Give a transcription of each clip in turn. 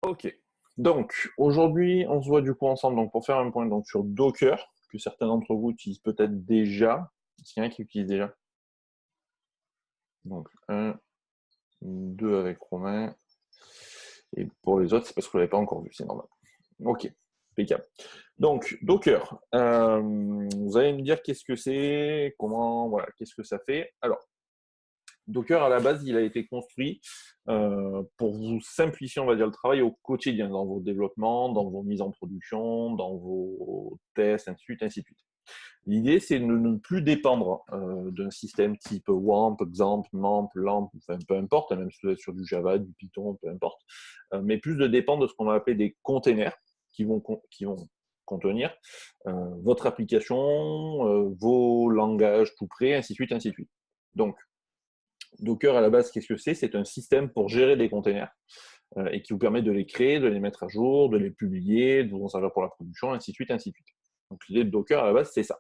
Ok. Donc, aujourd'hui, on se voit du coup ensemble donc, pour faire un point donc, sur Docker, que certains d'entre vous utilisent peut-être déjà. Est-ce qu'il y en a qui utilise déjà? Donc, un, deux avec Romain. Et pour les autres, c'est parce que vous ne l'avez pas encore vu, c'est normal. Ok, impeccable. Donc, Docker. Vous allez me dire qu'est-ce que c'est, comment, voilà, qu'est-ce que ça fait. Alors, Docker, à la base, il a été construit pour vous simplifier, on va dire, le travail au quotidien, dans vos développements, dans vos mises en production, dans vos tests, ainsi de suite, ainsi de suite. L'idée, c'est de ne plus dépendre d'un système type WAMP, XAMPP, MAMP, LAMP, enfin, peu importe, même si vous êtes sur du Java, du Python, peu importe, mais plus de dépendre de ce qu'on va appeler des containers qui vont contenir votre application, vos langages tout prêts, ainsi de suite, ainsi de suite. Donc, Docker, à la base, qu'est-ce que c'est? C'est un système pour gérer des containers et qui vous permet de les créer, de les mettre à jour, de les publier, de vous en servir pour la production, ainsi de suite, ainsi de suite. Donc, l'idée de Docker, à la base, c'est ça.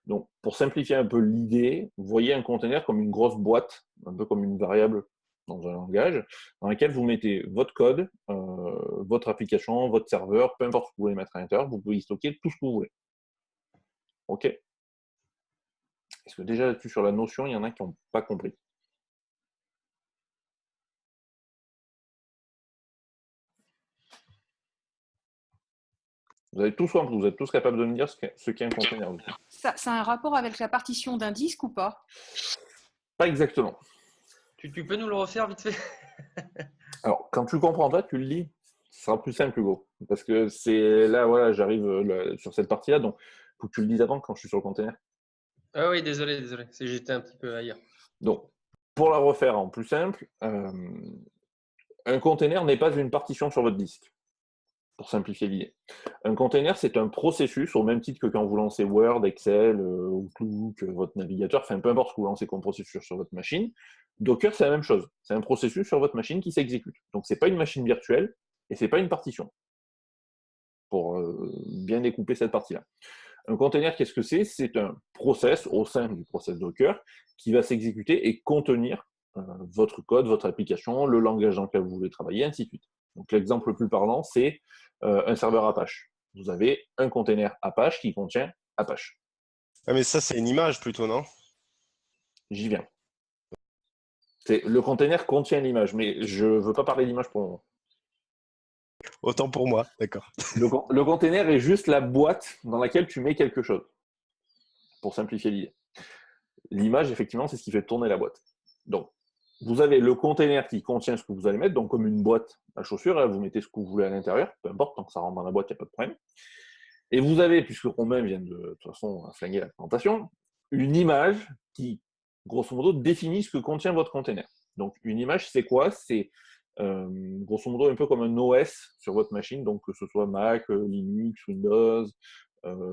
Donc, pour simplifier un peu l'idée, vous voyez un container comme une grosse boîte, un peu comme une variable dans un langage, dans laquelle vous mettez votre code, votre application, votre serveur, peu importe ce que vous voulez mettre à l'intérieur, vous pouvez y stocker tout ce que vous voulez. OK? Est-ce que déjà là-dessus, sur la notion, il y en a qui n'ont pas compris? Vous avez tous capables de me dire ce qu'est un container. Ça a un rapport avec la partition d'un disque ou pas? Pas exactement. Tu peux nous le refaire vite fait? Alors, quand tu comprends pas, tu le lis. Ce sera plus simple, Hugo. Parce que c'est là, voilà, j'arrive sur cette partie-là, donc il faut que tu le dises avant quand je suis sur le container. Ah oui, désolé. J'étais un petit peu ailleurs. Donc, pour la refaire en plus simple, un container n'est pas une partition sur votre disque, pour simplifier l'idée. Un container, c'est un processus, au même titre que quand vous lancez Word, Excel, Outlook, votre navigateur, enfin peu importe ce que vous lancez comme processus sur votre machine. Docker, c'est la même chose. C'est un processus sur votre machine qui s'exécute. Donc, ce n'est pas une machine virtuelle et ce n'est pas une partition, pour bien découper cette partie-là. Un container, qu'est-ce que c'est? C'est un process au sein du process Docker qui va s'exécuter et contenir votre code, votre application, le langage dans lequel vous voulez travailler, ainsi de suite. Donc l'exemple le plus parlant, c'est un serveur Apache. Vous avez un container Apache qui contient Apache. Ah, mais ça, c'est une image plutôt, non? J'y viens. Le container contient l'image, mais je ne veux pas parler d'image pour le moment. Autant pour moi, d'accord. Le container est juste la boîte dans laquelle tu mets quelque chose, pour simplifier l'idée. L'image, effectivement, c'est ce qui fait tourner la boîte. Donc, vous avez le container qui contient ce que vous allez mettre, donc comme une boîte à chaussures, là, vous mettez ce que vous voulez à l'intérieur, peu importe, tant que ça rentre dans la boîte, il n'y a pas de problème. Et vous avez, puisque Romain vient de toute façon flinguer la présentation, une image qui, grosso modo, définit ce que contient votre container. Donc, une image, c'est quoi? C'est grosso modo un peu comme un OS sur votre machine, donc que ce soit Mac, Linux, Windows,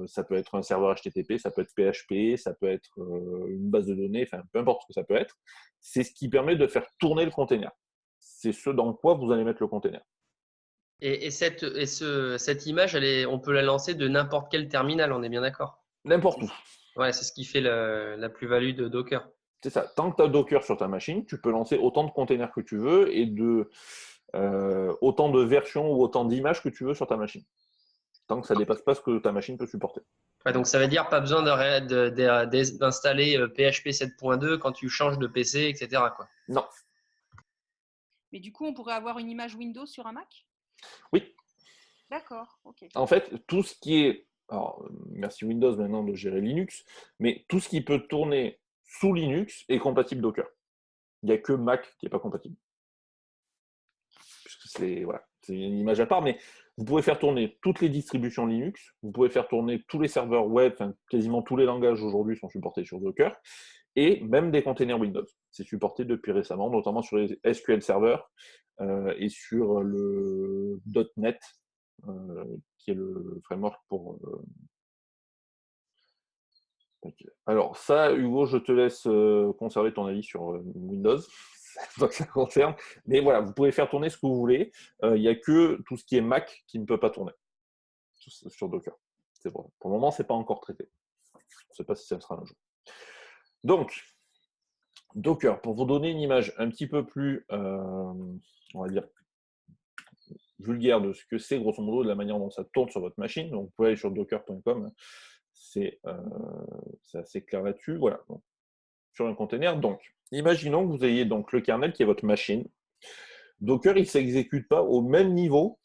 ça peut être un serveur HTTP, ça peut être PHP, ça peut être une base de données, enfin peu importe ce que ça peut être. C'est ce qui permet de faire tourner le container. C'est ce dans quoi vous allez mettre le container. Et cette image, on peut la lancer de n'importe quel terminal, on est bien d'accord? N'importe où. Ouais, c'est ce qui fait la plus-value de Docker. C'est ça. Tant que tu as Docker sur ta machine, tu peux lancer autant de containers que tu veux et autant de versions ou autant d'images que tu veux sur ta machine. Tant que ça ne dépasse pas ce que ta machine peut supporter. Ouais, donc ça veut dire pas besoin d'installer PHP 7.2 quand tu changes de PC, etc., quoi. Non. Mais du coup, on pourrait avoir une image Windows sur un Mac? Oui. D'accord, ok. En fait, tout ce qui est... Alors, merci Windows maintenant de gérer Linux, mais tout ce qui peut tourner sous Linux est compatible Docker. Il n'y a que Mac qui n'est pas compatible. Puisque c'est une image à part, mais vous pouvez faire tourner toutes les distributions Linux, vous pouvez faire tourner tous les serveurs web, enfin, quasiment tous les langages aujourd'hui sont supportés sur Docker, et même des containers Windows. C'est supporté depuis récemment, notamment sur les SQL Server et sur le .NET, qui est le framework pour... Alors ça, Hugo, je te laisse conserver ton avis sur Windows, c'est toi que ça concerne. Mais voilà, vous pouvez faire tourner ce que vous voulez. Il n'y a que tout ce qui est Mac qui ne peut pas tourner sur Docker. C'est bon. Pour le moment, ce n'est pas encore traité. Je ne sais pas si ça sera un jour. Donc, Docker, pour vous donner une image un petit peu plus, on va dire, vulgaire de ce que c'est, grosso modo, de la manière dont ça tourne sur votre machine. Donc, vous pouvez aller sur docker.com, c'est assez clair là-dessus. Voilà, donc, sur un container. Donc, imaginons que vous ayez donc le kernel qui est votre machine. Docker, il ne s'exécute pas au même niveau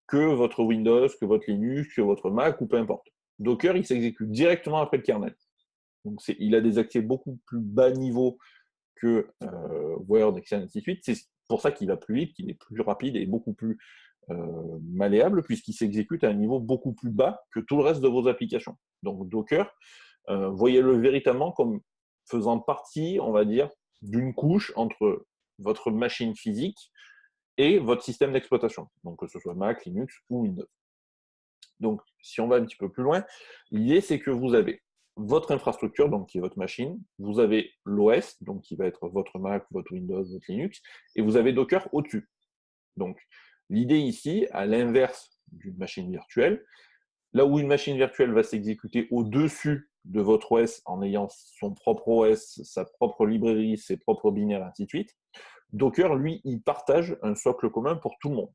que votre Windows, que votre Linux, que votre Mac, ou peu importe. Docker, il s'exécute directement après le kernel. Donc, il a des accès beaucoup plus bas niveau que Word, Excel, ainsi de suite. C'est pour ça qu'il va plus vite, qu'il est plus rapide et beaucoup plus malléable, puisqu'il s'exécute à un niveau beaucoup plus bas que tout le reste de vos applications. Donc Docker, voyez-le véritablement comme faisant partie, on va dire, d'une couche entre votre machine physique et votre système d'exploitation, donc que ce soit Mac, Linux ou Windows. Donc, si on va un petit peu plus loin, l'idée, c'est que vous avez votre infrastructure, donc qui est votre machine, vous avez l'OS, donc qui va être votre Mac, votre Windows, votre Linux, et vous avez Docker au-dessus. Donc, l'idée ici, à l'inverse d'une machine virtuelle, là où une machine virtuelle va s'exécuter au-dessus de votre OS en ayant son propre OS, sa propre librairie, ses propres binaires, ainsi de suite, Docker, lui, il partage un socle commun pour tout le monde.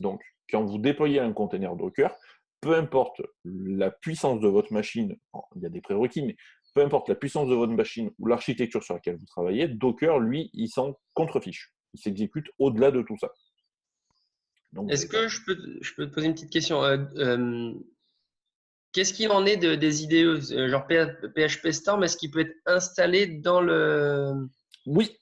Donc, quand vous déployez un container Docker, peu importe la puissance de votre machine, il y a des prérequis, mais peu importe la puissance de votre machine ou l'architecture sur laquelle vous travaillez, Docker, lui, il s'en contrefiche. Il s'exécute au-delà de tout ça. Est-ce que je peux te poser une petite question? Qu'est-ce qu'il en est des IDE, genre PHP Storm, est-ce qu'il peut être installé dans le… Oui.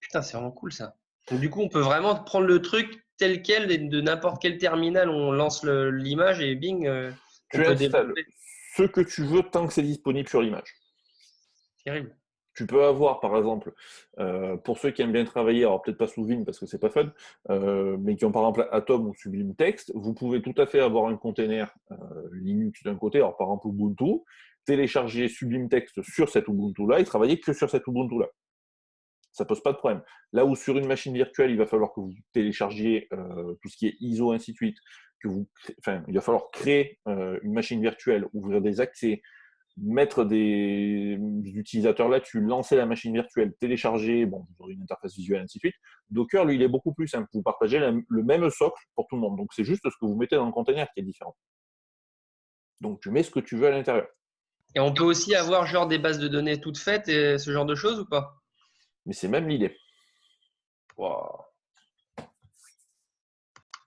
Putain, c'est vraiment cool ça. Donc, du coup, on peut vraiment prendre le truc tel quel et de n'importe quel terminal, on lance l'image et bing, tu installes ce que tu veux tant que c'est disponible sur l'image. Terrible. Tu peux avoir, par exemple, pour ceux qui aiment bien travailler, alors peut-être pas sous Vim parce que c'est pas fun, mais qui ont par exemple Atom ou Sublime Text, vous pouvez tout à fait avoir un container Linux d'un côté, alors par exemple Ubuntu, télécharger Sublime Text sur cet Ubuntu-là et travailler que sur cet Ubuntu-là. Ça pose pas de problème. Là où sur une machine virtuelle, il va falloir que vous téléchargiez tout ce qui est ISO, ainsi de suite, il va falloir créer une machine virtuelle, ouvrir des accès, mettre des utilisateurs là-dessus, lancer la machine virtuelle, télécharger, bon, vous aurez une interface visuelle, ainsi de suite. Docker, lui, il est beaucoup plus simple. Vous partagez le même socle pour tout le monde. Donc, c'est juste ce que vous mettez dans le container qui est différent. Donc, tu mets ce que tu veux à l'intérieur. Et on peut aussi avoir genre des bases de données toutes faites et ce genre de choses ou pas? Mais c'est même l'idée. Wow.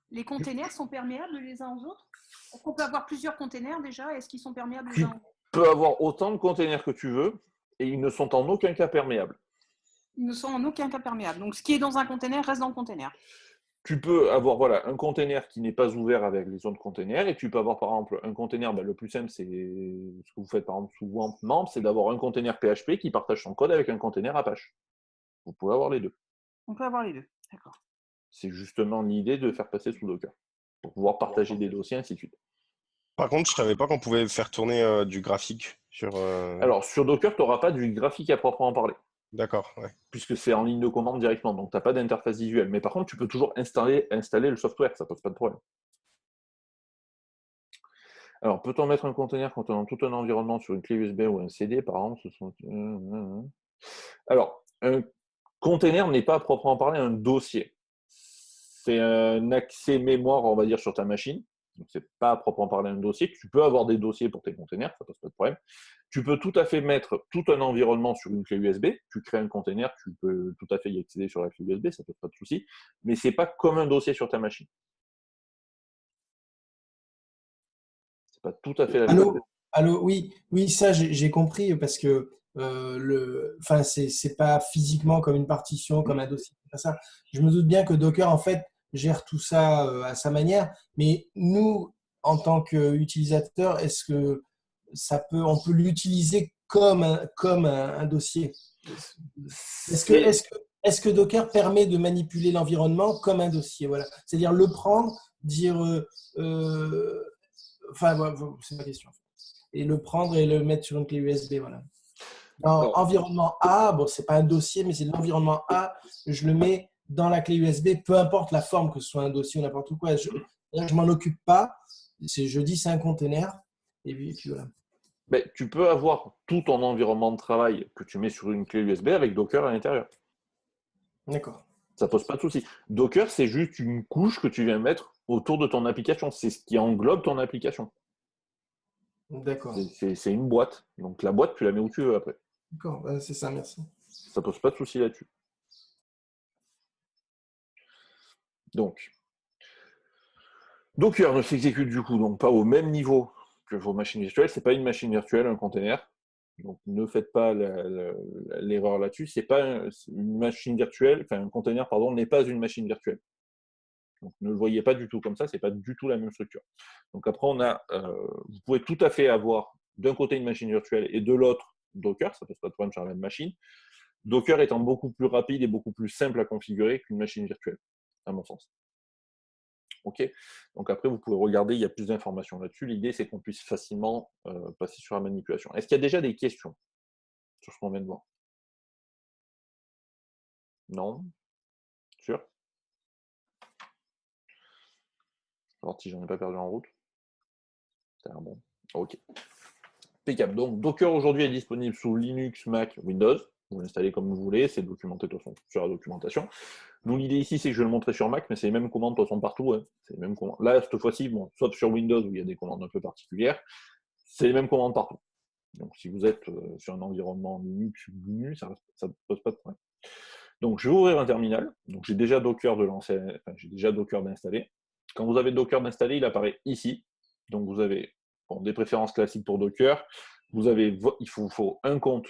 Les containers sont perméables les uns aux autres? Est-ce qu'on peut avoir plusieurs containers déjà? Est-ce qu'ils sont perméables les uns aux autres? Tu peux avoir autant de containers que tu veux et ils ne sont en aucun cas perméables. Ils ne sont en aucun cas perméables. Donc, ce qui est dans un container reste dans le container. Tu peux avoir un container qui n'est pas ouvert avec les autres containers et tu peux avoir par exemple un container, le plus simple c'est ce que vous faites par exemple sous WAMP, c'est d'avoir un container PHP qui partage son code avec un container Apache. Vous pouvez avoir les deux. On peut avoir les deux, d'accord. C'est justement l'idée de faire passer sous Docker pour pouvoir partager des dossiers, ainsi de suite. Par contre, je ne savais pas qu'on pouvait faire tourner du graphique sur… Alors, sur Docker, tu n'auras pas du graphique à proprement parler. D'accord, ouais. Puisque c'est en ligne de commande directement, donc tu n'as pas d'interface visuelle. Mais par contre, tu peux toujours installer le software, ça ne pose pas de problème. Alors, peut-on mettre un container contenant tout un environnement sur une clé USB ou un CD, par exemple Alors, un container n'est pas à proprement parler un dossier. C'est un accès mémoire, on va dire, sur ta machine. Donc, ce n'est pas à proprement parler un dossier. Tu peux avoir des dossiers pour tes containers, ça ne pose pas de problème. Tu peux tout à fait mettre tout un environnement sur une clé USB. Tu crées un container, tu peux tout à fait y accéder sur la clé USB, ça ne pose pas de souci. Mais ce n'est pas comme un dossier sur ta machine. Ce n'est pas tout à fait la même chose. Allô, oui, ça j'ai compris parce que c'est pas physiquement comme une partition, comme un dossier, ça. Je me doute bien que Docker en fait gère tout ça à sa manière, mais nous, en tant qu'utilisateurs, est-ce que on peut l'utiliser comme un dossier? Est-ce que Docker permet de manipuler l'environnement comme un dossier? Voilà, c'est-à-dire le prendre, dire, c'est ma question. Et le prendre et le mettre sur une clé USB, voilà. Dans environnement A, bon, c'est pas un dossier, mais c'est l'environnement A, je le mets dans la clé USB, peu importe la forme, que ce soit un dossier ou n'importe quoi. Je m'en occupe pas. Je dis c'est un container. Et puis voilà. Mais tu peux avoir tout ton environnement de travail que tu mets sur une clé USB avec Docker à l'intérieur. D'accord. Ça pose pas de souci. Docker, c'est juste une couche que tu viens mettre autour de ton application. C'est ce qui englobe ton application. D'accord. C'est une boîte. Donc la boîte, tu la mets où tu veux après. D'accord, c'est ça, merci. Ça pose pas de souci là-dessus. Donc, Docker ne s'exécute du coup donc pas au même niveau que vos machines virtuelles. C'est pas une machine virtuelle, un container. Donc ne faites pas l'erreur là-dessus. C'est pas une machine virtuelle, enfin un container, pardon, n'est pas une machine virtuelle. Donc ne le voyez pas du tout comme ça, c'est pas du tout la même structure. Donc après, vous pouvez tout à fait avoir d'un côté une machine virtuelle et de l'autre Docker, ça pose pas de problème sur la même machine. Docker étant beaucoup plus rapide et beaucoup plus simple à configurer qu'une machine virtuelle, à mon sens. Ok. Donc après, vous pouvez regarder, il y a plus d'informations là-dessus. L'idée, c'est qu'on puisse facilement passer sur la manipulation. Est-ce qu'il y a déjà des questions sur ce qu'on vient de voir? Non? Sûr? Alors, si j'en ai pas perdu en route. C'est bon. Ok. Impeccable. Donc, Docker aujourd'hui est disponible sous Linux, Mac, Windows. Vous l'installez comme vous voulez, c'est documenté de toute façon sur la documentation. Nous, l'idée ici, c'est que je vais le montrer sur Mac, mais c'est les mêmes commandes de toute façon partout. Hein. C'est les mêmes commandes. Là, cette fois-ci, bon, sauf sur Windows où il y a des commandes un peu particulières, c'est les mêmes commandes partout. Donc, si vous êtes sur un environnement Linux, GNU, ça ne pose pas de problème. Donc, je vais ouvrir un terminal. Donc, j'ai déjà Docker j'ai déjà Docker d'installer. Quand vous avez Docker d'installer, il apparaît ici. Donc, vous avez des préférences classiques pour Docker. Il faut un compte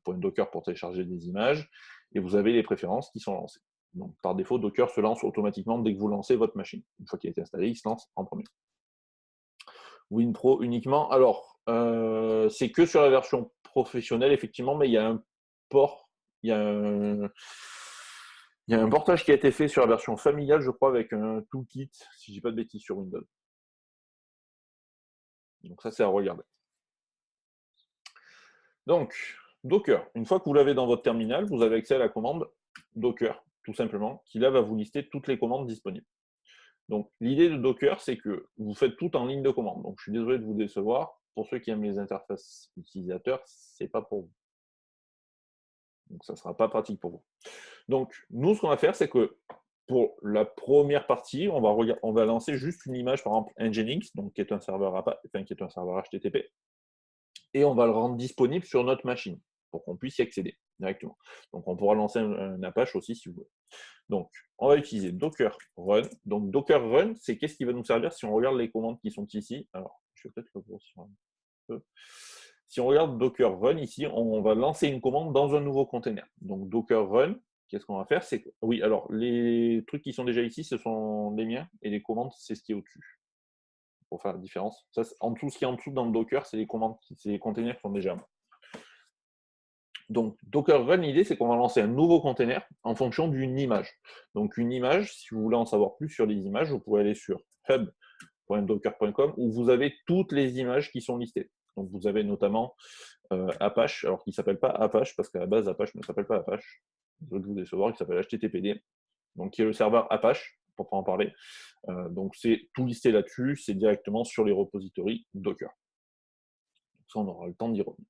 Docker pour télécharger des images. Et vous avez les préférences qui sont lancées. Donc, par défaut, Docker se lance automatiquement dès que vous lancez votre machine. Une fois qu'il a été installé, il se lance en premier. WinPro uniquement. Alors, c'est que sur la version professionnelle, effectivement, mais il y a un port, il y a un portage qui a été fait sur la version familiale, je crois, avec un toolkit, si je dis pas de bêtises, sur Windows. Donc ça, c'est à regarder. Donc, Docker. Une fois que vous l'avez dans votre terminal, vous avez accès à la commande Docker, tout simplement, qui là va vous lister toutes les commandes disponibles. Donc, l'idée de Docker, c'est que vous faites tout en ligne de commande. Donc, je suis désolé de vous décevoir. Pour ceux qui aiment les interfaces utilisateurs, c'est pas pour vous. Donc, ça ne sera pas pratique pour vous. Donc, nous, ce qu'on va faire, c'est que pour la première partie, on va lancer juste une image, par exemple, Nginx, donc qui est un serveur HTTP, et on va le rendre disponible sur notre machine pour qu'on puisse y accéder directement. Donc, on pourra lancer un Apache aussi si vous voulez. Donc, on va utiliser Docker Run. Donc, Docker Run, c'est qu'est-ce qui va nous servir si on regarde les commandes qui sont ici. Alors, je vais peut-être le grossir un peu. Si on regarde Docker Run ici, on va lancer une commande dans un nouveau container. Donc, Docker Run, qu'est-ce qu'on va faire? Oui, alors, les trucs qui sont déjà ici, ce sont les miens, et les commandes, c'est ce qui est au-dessus. Pour faire la différence. Ça, ce qui est en dessous dans le Docker, c'est les commandes, c'est les containers qui sont déjà là. Donc, Docker Run, l'idée, c'est qu'on va lancer un nouveau container en fonction d'une image. Donc, une image, si vous voulez en savoir plus sur les images, vous pouvez aller sur hub.docker.com où vous avez toutes les images qui sont listées. Donc, vous avez notamment Apache, alors qu'il ne s'appelle pas Apache, parce qu'à la base, Apache ne s'appelle pas Apache. Je vais vous décevoir, il s'appelle HTTPD, donc qui est le serveur Apache, pour pas en parler. Donc, c'est tout listé là-dessus, c'est directement sur les repositories Docker. Donc, ça, on aura le temps d'y revenir.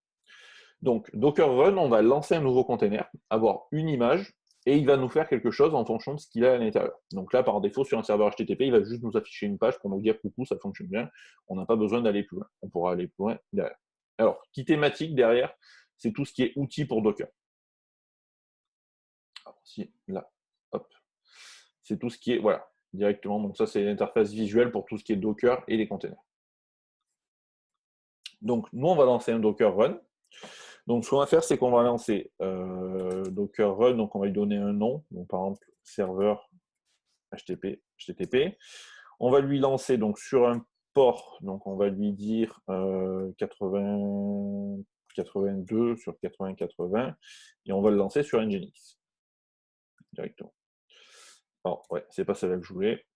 Donc, Docker Run, on va lancer un nouveau container, avoir une image, et il va nous faire quelque chose en fonction de ce qu'il a à l'intérieur. Donc là, par défaut, sur un serveur HTTP, il va juste nous afficher une page pour nous dire « Coucou, ça fonctionne bien ». On n'a pas besoin d'aller plus loin. On pourra aller plus loin derrière. Alors, qui thématique derrière, c'est tout ce qui est outils pour Docker. Alors, si, là, hop. C'est tout ce qui est, voilà, directement. Donc ça, c'est l'interface visuelle pour tout ce qui est Docker et les containers. Donc, nous, on va lancer un Docker Run. Donc, ce qu'on va faire, c'est qu'on va lancer Docker Run, donc on va lui donner un nom, donc par exemple serveur HTTP. On va lui lancer donc sur un port, donc on va lui dire 82 sur 80 et on va le lancer sur Nginx directement. Alors, ouais, c'est pas celle-là que je voulais.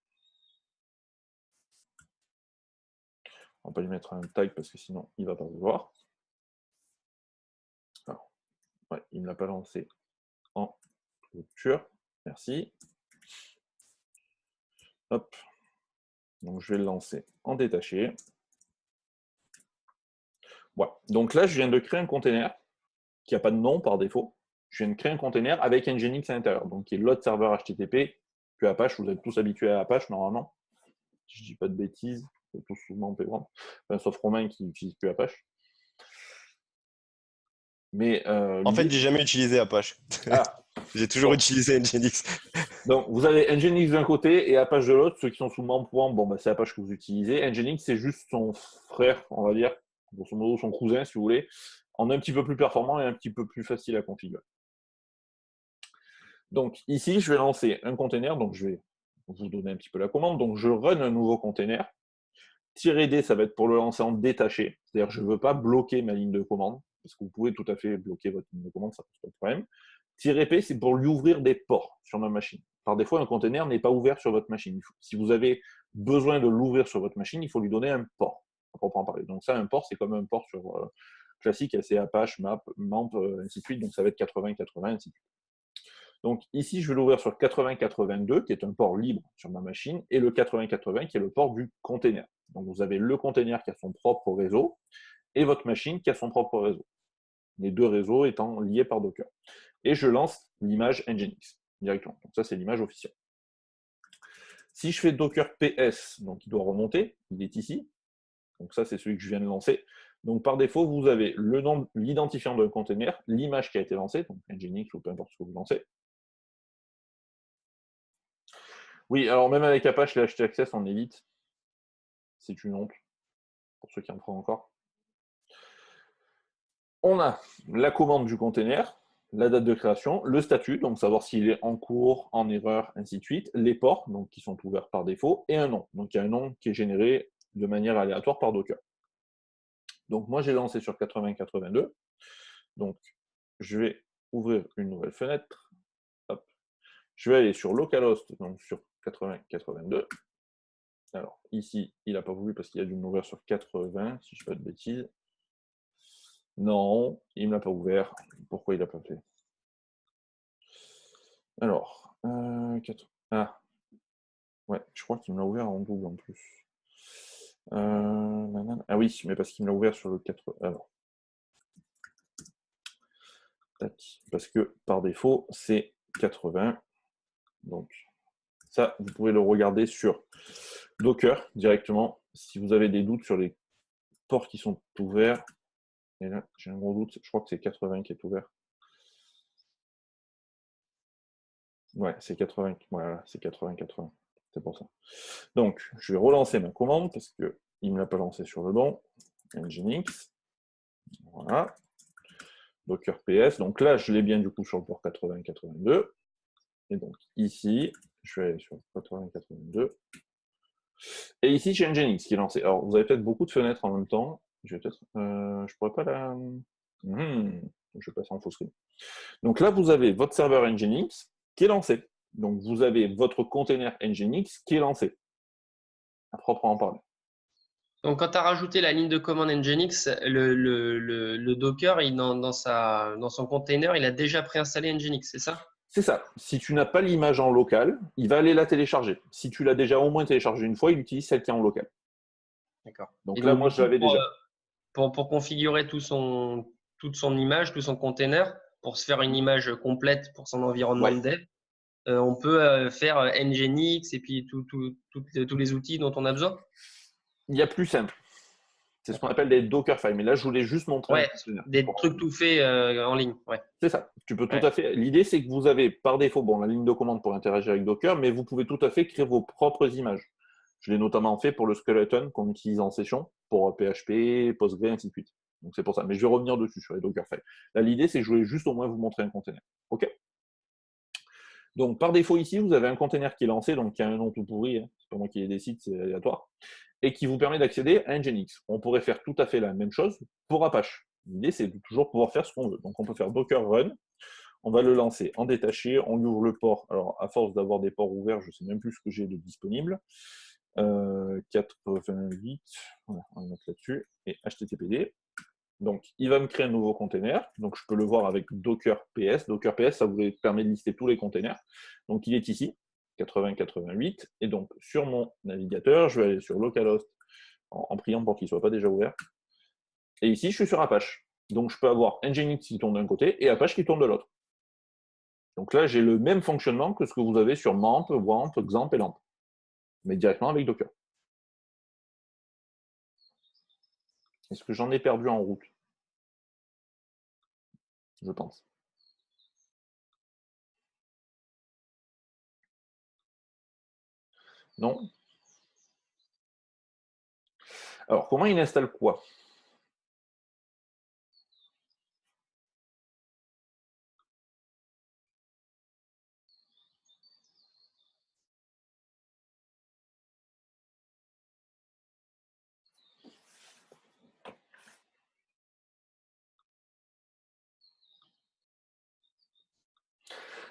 On va pas lui mettre un tag parce que sinon il va pas le voir. Alors, ouais, il ne me l'a pas lancé en structure. Merci. Hop. Donc, je vais le lancer en détaché. Voilà. Donc là, je viens de créer un container qui n'a pas de nom par défaut. je viens de créer un container avec Nginx à l'intérieur, donc qui est l'autre serveur HTTP que Apache. Vous êtes tous habitués à Apache normalement, si je ne dis pas de bêtises, c'est tous souvent payant, enfin, sauf Romain qui n'utilise plus Apache. Mais En fait, j'ai jamais utilisé Apache. Ah. J'ai toujours Bon. utilisé Nginx. Donc, vous avez Nginx d'un côté et Apache de l'autre. Ceux qui sont sous Mempoint, bon, bah, c'est Apache que vous utilisez. Nginx, c'est juste son frère, on va dire, grosso modo son cousin, si vous voulez, en un petit peu plus performant et un petit peu plus facile à configurer. Donc, ici, je vais lancer un container. Donc, je vais vous donner un petit peu la commande. Donc, je run un nouveau container. -D, ça va être pour le lancer en détaché. C'est-à-dire que je ne veux pas bloquer ma ligne de commande, parce que vous pouvez tout à fait bloquer votre ligne de commande, ça ne pose pas de problème. -P, c'est pour lui ouvrir des ports sur ma machine. Par défaut, un container n'est pas ouvert sur votre machine. Si vous avez besoin de l'ouvrir sur votre machine, il faut lui donner un port, à proprement parler. Donc ça, un port, c'est comme un port sur classique, c'est Apache, MAMP, ainsi de suite. Donc ça va être 80-80, ainsi de suite. Donc ici, je vais l'ouvrir sur 80-82, qui est un port libre sur ma machine, et le 80-80, qui est le port du container. Donc vous avez le container qui a son propre réseau, et votre machine qui a son propre réseau. Les deux réseaux étant liés par Docker. Et je lance l'image Nginx directement. Donc ça, c'est l'image officielle. Si je fais Docker PS, donc il doit remonter, il est ici. Donc ça, c'est celui que je viens de lancer. Donc par défaut, vous avez le nom, l'identifiant d'un container, l'image qui a été lancée, donc Nginx ou peu importe ce que vous lancez. Oui, alors même avec Apache, les htaccess, on évite. C'est une honte, pour ceux qui en font encore. On a la commande du container, la date de création, le statut, donc savoir s'il est en cours, en erreur, ainsi de suite, les ports, donc qui sont ouverts par défaut, et un nom. Donc il y a un nom qui est généré de manière aléatoire par Docker. Donc moi j'ai lancé sur 80-82. Donc je vais ouvrir une nouvelle fenêtre. Hop. Je vais aller sur localhost, donc sur 80-82. Alors ici, il n'a pas voulu parce qu'il a dû m'ouvrir sur 80, si je ne dis pas de bêtises. Non, il ne me l'a pas ouvert. Pourquoi il ne l'a pas fait? Alors, ah, ouais, je crois qu'il me l'a ouvert en double en plus. Ah oui, mais parce qu'il me l'a ouvert sur le 4. Alors, parce que par défaut, c'est 80. Donc, ça, vous pouvez le regarder sur Docker directement. Si vous avez des doutes sur les ports qui sont ouverts, et là, j'ai un gros doute, je crois que c'est 80 qui est ouvert. Ouais, c'est 80. Voilà, c'est 80-80. C'est pour ça. Donc, je vais relancer ma commande parce qu'il ne me l'a pas lancé sur le bon. Nginx. Voilà. Docker PS. Donc là, je l'ai bien du coup sur le port 80-82. Et donc ici, je vais aller sur 80-82. Et ici, j'ai Nginx qui est lancé. Alors, vous avez peut-être beaucoup de fenêtres en même temps. Je vais peut-être. Je pourrais pas la. Je vais passer en full screen. Donc là, vous avez votre serveur Nginx qui est lancé. Donc vous avez votre container Nginx qui est lancé, à proprement parler. Donc quand tu as rajouté la ligne de commande Nginx, le Docker, dans son container, il a déjà préinstallé Nginx, c'est ça? C'est ça. Si tu n'as pas l'image en local, il va aller la télécharger. Si tu l'as déjà au moins téléchargée une fois, il utilise celle qui est en local. D'accord. Donc là, moi, je l'avais déjà. Pour configurer toute son image, tout son container, pour se faire une image complète pour son environnement de dev, on peut faire Nginx et puis tous les outils dont on a besoin? Il y a plus simple. C'est ce qu'on appelle des Dockerfiles. Mais là, je voulais juste montrer des trucs tout faits en ligne. Ouais. C'est ça. Tu peux tout à fait. L'idée, c'est que vous avez par défaut la ligne de commande pour interagir avec Docker, mais vous pouvez tout à fait créer vos propres images. Je l'ai notamment fait pour le skeleton qu'on utilise en session, pour PHP, Postgre, ainsi de suite. Donc c'est pour ça. Mais je vais revenir dessus sur les Dockerfiles. Là, l'idée, c'est que je voulais juste au moins vous montrer un container. OK? Donc par défaut ici, vous avez un container qui est lancé, donc qui a un nom tout pourri. Hein. C'est pas moi qui les décide, c'est aléatoire. Et qui vous permet d'accéder à Nginx. On pourrait faire tout à fait la même chose pour Apache. L'idée, c'est de toujours pouvoir faire ce qu'on veut. Donc on peut faire Docker Run. On va le lancer en détaché. On lui ouvre le port. Alors à force d'avoir des ports ouverts, je ne sais même plus ce que j'ai de disponible. 88, voilà, on va mettre là-dessus, et HTTPD. Donc, il va me créer un nouveau container. Donc, je peux le voir avec Docker PS. Docker PS, ça vous permet de lister tous les containers. Donc, il est ici, 80-88. Et donc, sur mon navigateur, je vais aller sur localhost en priant pour qu'il ne soit pas déjà ouvert. Et ici, je suis sur Apache. Donc, je peux avoir Nginx qui tourne d'un côté et Apache qui tourne de l'autre. Donc là, j'ai le même fonctionnement que ce que vous avez sur MAMP, WAMP, XAMPP et LAMP, mais directement avec Docker. Est-ce que j'en ai perdu en route? Je pense. Non? Alors, comment il installe quoi?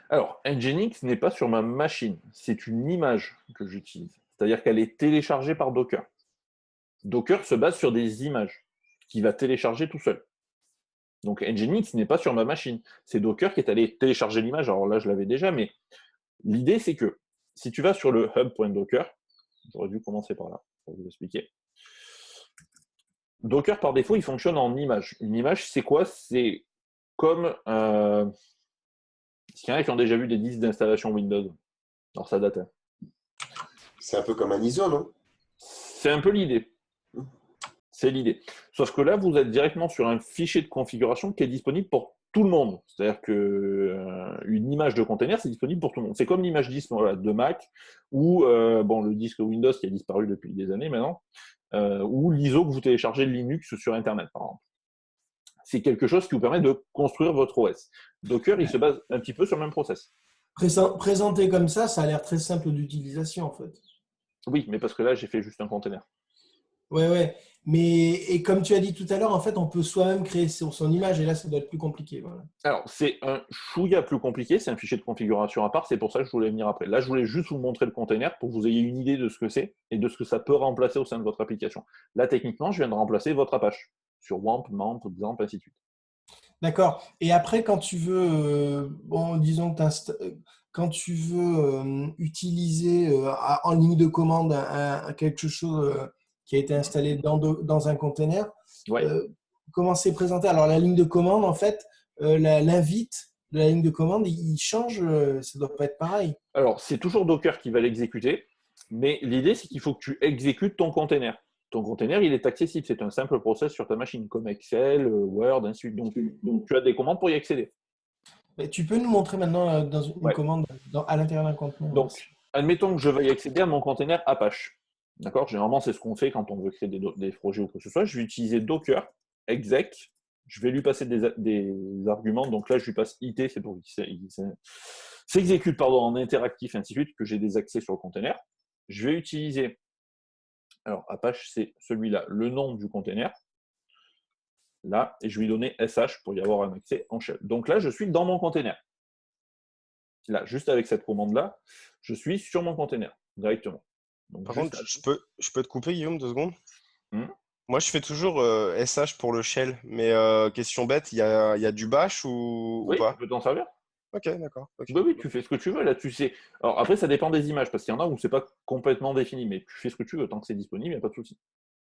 Alors, Nginx n'est pas sur ma machine. C'est une image que j'utilise. C'est-à-dire qu'elle est téléchargée par Docker. Docker se base sur des images qu'il va télécharger tout seul. Donc, Nginx n'est pas sur ma machine. C'est Docker qui est allé télécharger l'image. Alors là, je l'avais déjà, mais l'idée, c'est que si tu vas sur le hub.docker, j'aurais dû commencer par là pour vous expliquer. Docker, par défaut, il fonctionne en image. Une image, c'est quoi? C'est comme... Est-ce qu'il y en a qui ont déjà vu des disques d'installation Windows? Alors, ça date. Hein. C'est un peu comme un ISO, non? C'est un peu l'idée. C'est l'idée. Sauf que là, vous êtes directement sur un fichier de configuration qui est disponible pour tout le monde. C'est-à-dire qu'une image de container, c'est disponible pour tout le monde. C'est comme l'image disque de Mac ou le disque Windows qui a disparu depuis des années maintenant, ou l'ISO que vous téléchargez de Linux sur Internet, par exemple. C'est quelque chose qui vous permet de construire votre OS. Docker, il se base un petit peu sur le même process. Présenté comme ça a l'air très simple d'utilisation en fait. Oui, mais parce que là, j'ai fait juste un container. Ouais. Mais et comme tu as dit tout à l'heure, en fait, on peut soi-même créer son image et là, ça doit être plus compliqué. Voilà. Alors, c'est un chouïa plus compliqué, c'est un fichier de configuration à part, c'est pour ça que je voulais venir après. Là, je voulais juste vous montrer le container pour que vous ayez une idée de ce que c'est et de ce que ça peut remplacer au sein de votre application. Là, techniquement, je viens de remplacer votre Apache sur WAMP, MAMP, XAMPP, ainsi de suite. D'accord. Et après, quand tu veux, disons que quand tu veux utiliser en ligne de commande quelque chose qui a été installé dans un container, Ouais. comment c'est présenté? Alors, la ligne de commande, en fait, l'invite de la ligne de commande, il change, ça ne doit pas être pareil. Alors, c'est toujours Docker qui va l'exécuter, mais l'idée, c'est qu'il faut que tu exécutes ton container. Ton container, il est accessible. C'est un simple process sur ta machine, comme Excel, Word, ainsi de suite. Donc, tu as des commandes pour y accéder. Mais tu peux nous montrer maintenant dans une commande à l'intérieur d'un conteneur. Donc, admettons que je veuille accéder à mon container Apache. D'accord? Généralement, c'est ce qu'on fait quand on veut créer des projets ou quoi que ce soit. Je vais utiliser Docker, exec. Je vais lui passer des arguments. Donc là, je lui passe IT, c'est pour qu'il s'exécute en interactif, ainsi de suite, que j'ai des accès sur le container. Je vais utiliser, alors Apache, c'est celui-là, le nom du container. Là, et je vais lui donner SH pour y avoir un accès en shell. Donc là, je suis dans mon container. Là, juste avec cette commande-là, je suis sur mon container directement. Donc, par contre, je peux te couper, Guillaume, 2 secondes? Moi, je fais toujours SH pour le shell, mais question bête, il y a du bash ou pas? Tu peux t'en servir. Ok, d'accord. Okay. Oui, tu fais ce que tu veux là. Alors après, ça dépend des images, parce qu'il y en a où c'est pas complètement défini, mais tu fais ce que tu veux tant que c'est disponible, il n'y a pas de souci.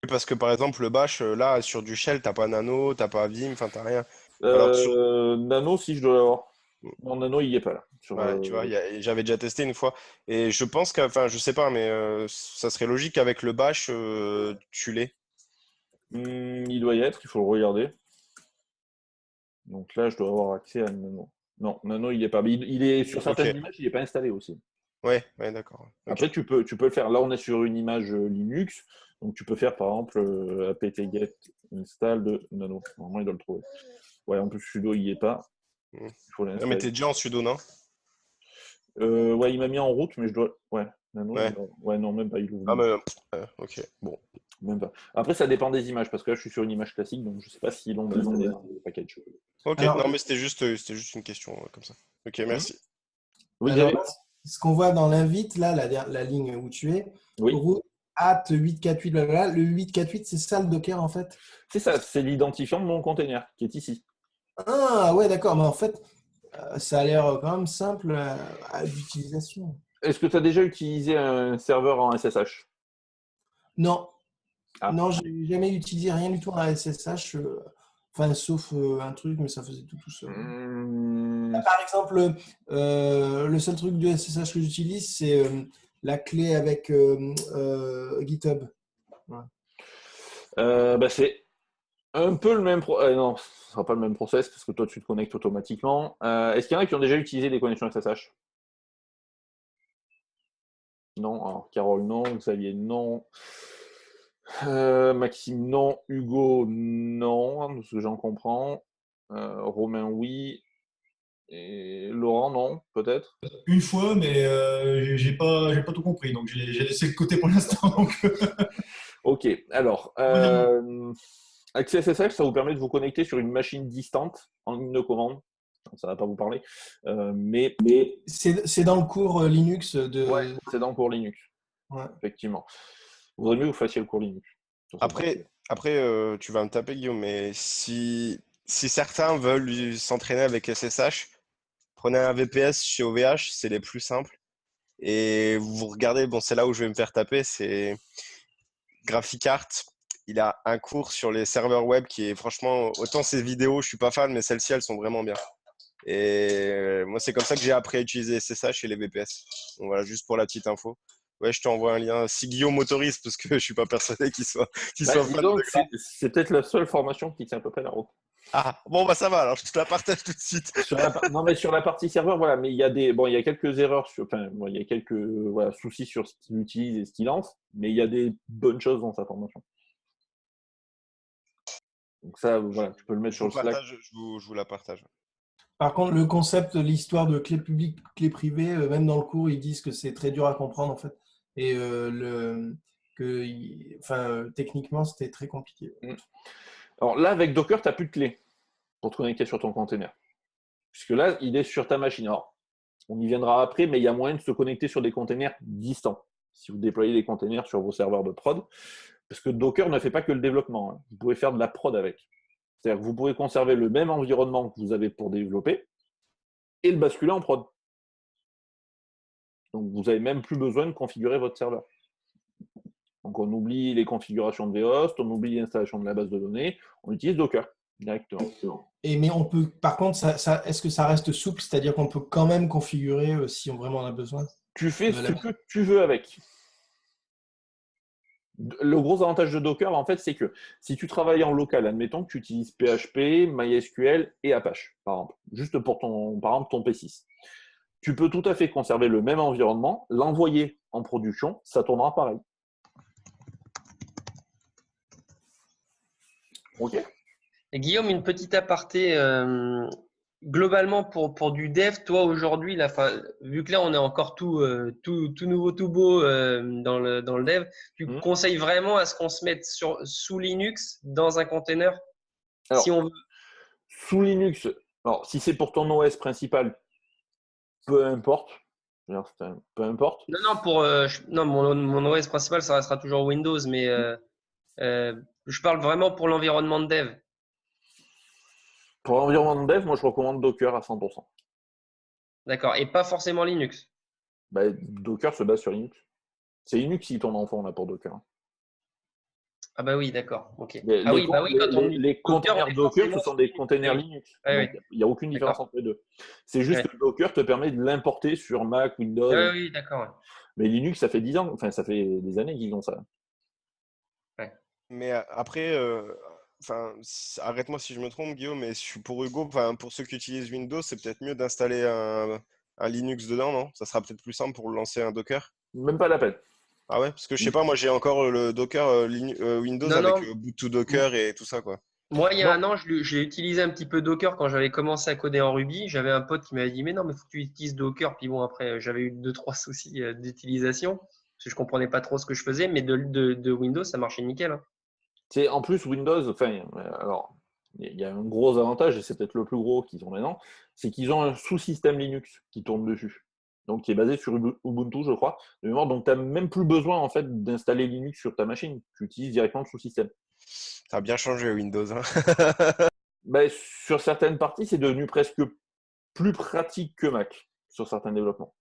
Parce que par exemple, le bash, là, sur du shell, t'as pas Nano, t'as pas Vim, enfin, t'as rien. Nano, si je dois l'avoir. Non, Nano, il n'y est pas là. Tu vois, j'avais déjà testé une fois. Et je pense je sais pas, mais ça serait logique qu'avec le bash, tu l'aies. Il doit y être, il faut le regarder. Donc là, je dois avoir accès à Nano. Non, Nano, il n'y est pas. Mais il est sur certaines images, il n'est pas installé aussi. Ouais, d'accord. Après, tu peux le faire. Là, on est sur une image Linux. Donc, tu peux faire, par exemple, apt-get install de Nano. Normalement, il doit le trouver. Ouais, en plus, sudo, il n'y est pas. Il faut l'installer. Mais t'es déjà en sudo, non? Ouais, il m'a mis en route, mais je dois... Ouais, Nano, non, même pas. Il ouvre. Ok, bon. Même pas. Après, ça dépend des images, parce que là, je suis sur une image classique, donc je ne sais pas s'ils l'ont installé dans le package. Ok, non, mais c'était juste une question comme ça. Ok, merci. Ce qu'on voit dans l'invite, là, la ligne où tu es, route at 848, blablabla, le 848, c'est ça le Docker en fait? C'est ça, c'est l'identifiant de mon container qui est ici. Ah ouais, d'accord, mais en fait, ça a l'air quand même simple d'utilisation. Est-ce que tu as déjà utilisé un serveur en SSH? Non. Non, je n'ai jamais utilisé rien du tout en SSH. Enfin, sauf un truc, mais ça faisait tout seul. Mmh. Par exemple, le seul truc de SSH que j'utilise, c'est la clé avec GitHub. Bah, c'est un peu le même non, ce ne sera pas le même process parce que toi tu te connectes automatiquement. Est-ce qu'il y en a qui ont déjà utilisé des connexions SSH? Non. Alors, Carole, non. Xavier, non. Maxime, non. Hugo, non, de ce que j'en comprends. Romain, oui. Et Laurent, non, peut-être? Une fois, mais j'ai pas tout compris, donc j'ai laissé de côté pour l'instant. Donc, Ok, alors, Access SSH, ça vous permet de vous connecter sur une machine distante en ligne de commande. Ça ne va pas vous parler. Mais C'est dans le cours Linux de. ouais, c'est dans le cours Linux, Ouais. effectivement. Il vaudrait mieux que vous fassiez le cours Linux. Après, tu vas me taper, Guillaume, mais si certains veulent s'entraîner avec SSH, prenez un VPS chez OVH, c'est les plus simples. Et vous regardez, bon, c'est là où je vais me faire taper, c'est GraphiCart. Il a un cours sur les serveurs web qui est franchement, autant ses vidéos, je suis pas fan, mais celles-ci, elles sont vraiment bien. Et moi, c'est comme ça que j'ai appris à utiliser SSH et les VPS. Donc voilà, juste pour la petite info. Ouais, je t'envoie un lien. Si Guillaume m'autorise, parce que je suis pas persuadé qu'il soit fan donc, de Graph. c'est peut-être la seule formation qui tient à peu près la route. Ah, bon, bah ça va, alors je te la partage tout de suite. Non, mais sur la partie serveur, voilà, mais il y a il y a quelques erreurs, il y a quelques soucis sur ce qu'il utilise et ce qu'il lance, mais il y a des bonnes choses dans sa formation. Donc ça, voilà, tu peux le mettre sur le Slack. Je vous la partage. Par contre, le concept, l'histoire de clé publique, clé privée, même dans le cours, ils disent que c'est très dur à comprendre en fait, et techniquement, c'était très compliqué. Alors là, avec Docker, tu n'as plus de clé pour te connecter sur ton container. Puisque là, il est sur ta machine. Alors, on y viendra après, mais il y a moyen de se connecter sur des containers distants. Si vous déployez des containers sur vos serveurs de prod, parce que Docker ne fait pas que le développement. Hein. Vous pouvez faire de la prod avec. C'est-à-dire que vous pouvez conserver le même environnement que vous avez pour développer et le basculer en prod. Donc, vous n'avez même plus besoin de configurer votre serveur. Donc, on oublie les configurations de vhost, on oublie l'installation de la base de données, on utilise Docker directement. Mais on peut, par contre, est-ce que ça reste souple? C'est-à-dire qu'on peut quand même configurer si on vraiment en a besoin? Tu fais ce que tu veux avec. Le gros avantage de Docker, en fait, c'est que si tu travailles en local, admettons que tu utilises PHP, MySQL et Apache, par exemple, juste pour ton P6, tu peux tout à fait conserver le même environnement, l'envoyer en production, ça tournera pareil. Ok. Et Guillaume, une petite aparté. Globalement, pour du dev, toi aujourd'hui, vu que là on est encore tout nouveau, tout beau dans le dev, tu conseilles vraiment à ce qu'on se mette sous Linux dans un container? Alors, si on veut. Sous Linux, alors si c'est pour ton OS principal, peu importe. Peu importe. Non, mon OS principal, ça restera toujours Windows, mais je parle vraiment pour l'environnement de dev. Pour l'environnement de dev, moi je recommande Docker à 100%. D'accord, et pas forcément Linux. Docker se base sur Linux. C'est Linux qui tourne en fond là pour Docker. Ah bah oui, d'accord. Ok. Les containers Docker, ce sont des containers Linux. Il n'y a aucune différence entre les deux. C'est juste que Docker te permet de l'importer sur Mac, Windows. Oui, d'accord. Mais Linux, ça fait 10 ans, ça fait des années qu'ils ont ça. Ouais. Mais après, arrête-moi si je me trompe, Guillaume, mais pour Hugo, pour ceux qui utilisent Windows, c'est peut-être mieux d'installer un Linux dedans, non? Ça sera peut-être plus simple pour lancer un Docker. Même pas la peine. Ah ouais, parce que je sais pas, moi j'ai encore le Docker Windows avec Ubuntu Docker et tout ça, quoi. Moi, il y a un an, j'ai utilisé un petit peu Docker quand j'avais commencé à coder en Ruby. J'avais un pote qui m'avait dit, mais non, mais faut que tu utilises Docker. Puis bon, après, j'avais eu 2-3 soucis d'utilisation parce que je comprenais pas trop ce que je faisais, mais de Windows, ça marchait nickel. Hein. En plus, Windows, alors, il y a un gros avantage, et c'est peut-être le plus gros qu'ils ont maintenant, c'est qu'ils ont un sous-système Linux qui tourne dessus. Donc, qui est basé sur Ubuntu, je crois, de mémoire. Donc, tu n'as même plus besoin, en fait, d'installer Linux sur ta machine. Tu utilises directement le sous-système. Ça a bien changé, Windows. Hein. Sur certaines parties, c'est devenu presque plus pratique que Mac, sur certains développements.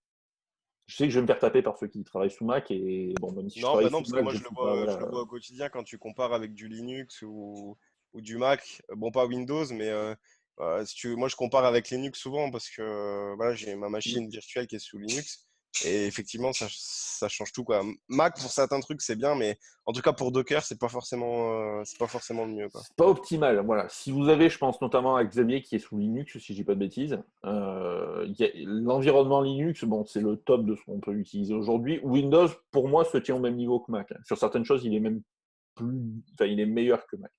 Je sais que je vais me faire taper par ceux qui travaillent sous Mac. Et bon, même si non, parce que moi, je le vois au quotidien quand tu compares avec du Linux ou ou du Mac. Bon, pas Windows, mais si moi, je compare avec Linux souvent parce que voilà, j'ai ma machine virtuelle qui est sous Linux. Et effectivement, ça change tout, quoi. Mac, pour certains trucs, c'est bien, mais en tout cas, pour Docker, c'est pas forcément le mieux, quoi. C'est pas optimal. Voilà. Si vous avez, je pense notamment à Xamier qui est sous Linux, si je dis pas de bêtises, l'environnement Linux, bon, c'est le top de ce qu'on peut utiliser aujourd'hui. Windows, pour moi, se tient au même niveau que Mac. Sur certaines choses, il est même il est meilleur que Mac.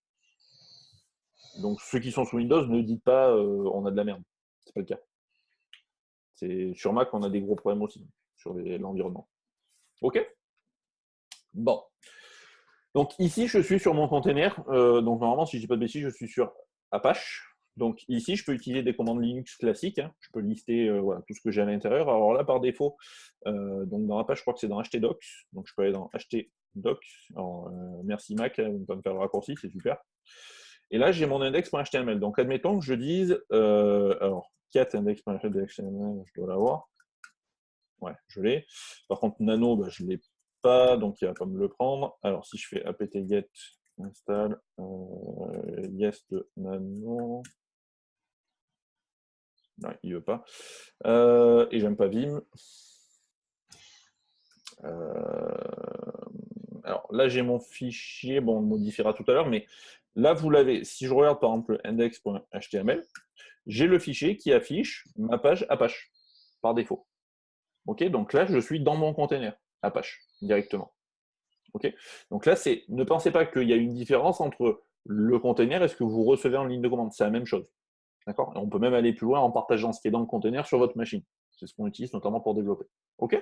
Donc ceux qui sont sous Windows, ne dites pas on a de la merde. C'est pas le cas. Sur Mac, on a des gros problèmes aussi sur l'environnement. Ok. Bon. Donc ici, je suis sur mon container. Donc normalement, si je dis pas de bêtises, je suis sur Apache. Donc ici, je peux utiliser des commandes Linux classiques. Hein. Je peux lister voilà, tout ce que j'ai à l'intérieur. Alors là, par défaut, donc dans Apache, je crois que c'est dans htdocs. Donc je peux aller dans htdocs. Alors, merci Mac, vous pouvez me faire le raccourci, c'est super. Et là, j'ai mon index.html. Donc admettons que je dise, alors cat index.html, je dois l'avoir. Ouais, je l'ai. Par contre, nano, bah, je ne l'ai pas, donc il ne va pas me le prendre. Alors, si je fais apt-get install yes de nano, non, il ne veut pas. Et j'aime pas Vim. Alors là, j'ai mon fichier, bon, on le modifiera tout à l'heure, mais là, vous l'avez. Si je regarde par exemple index.html, j'ai le fichier qui affiche ma page Apache par défaut. Ok, donc là, je suis dans mon container Apache directement. Ok, donc là, ne pensez pas qu'il y a une différence entre le container et ce que vous recevez en ligne de commande. C'est la même chose. D'accord. Et on peut même aller plus loin en partageant ce qui est dans le container sur votre machine. C'est ce qu'on utilise notamment pour développer. Ok.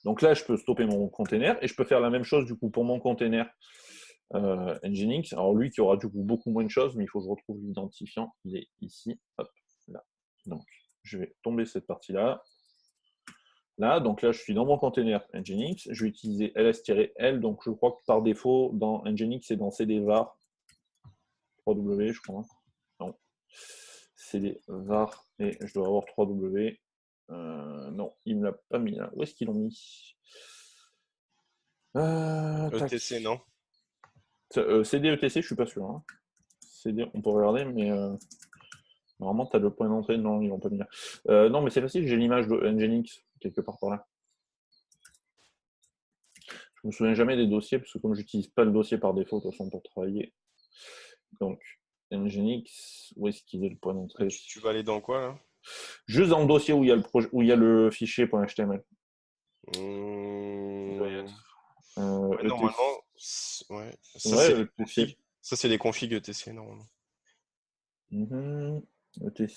Donc là, je peux stopper mon container et je peux faire la même chose du coup pour mon container Nginx. Alors lui qui aura du coup beaucoup moins de choses, mais il faut que je retrouve l'identifiant. Il est ici. Hop, là. Donc je vais tomber cette partie-là. Là, donc là, je suis dans mon container Nginx. Je vais utiliser ls-l. Donc, je crois que par défaut, dans Nginx, c'est dans cdvar 3w, je crois. Non. cdvar et je dois avoir 3w. Non, il ne me l'a pas mis là. Où est-ce qu'ils l'ont mis ETC, non? CD ETC, je ne suis pas sûr. Hein. CD, on peut regarder, mais normalement, tu as le point d'entrée. Non, ils ne vont pas venir. Non, mais c'est facile, j'ai l'image de Nginx quelque part par là. Je me souviens jamais des dossiers, parce que comme j'utilise pas le dossier par défaut, de toute façon, pour travailler. Donc, Nginx, où est-ce qu'il est le point d'entrée? Tu vas aller dans quoi, là? Juste dans le dossier où il y a le, où il y a le fichier .html. Ouais, normalement, ouais. Ça, ouais, c'est les configs. Ça, c'est les configs ETC, normalement. ETC,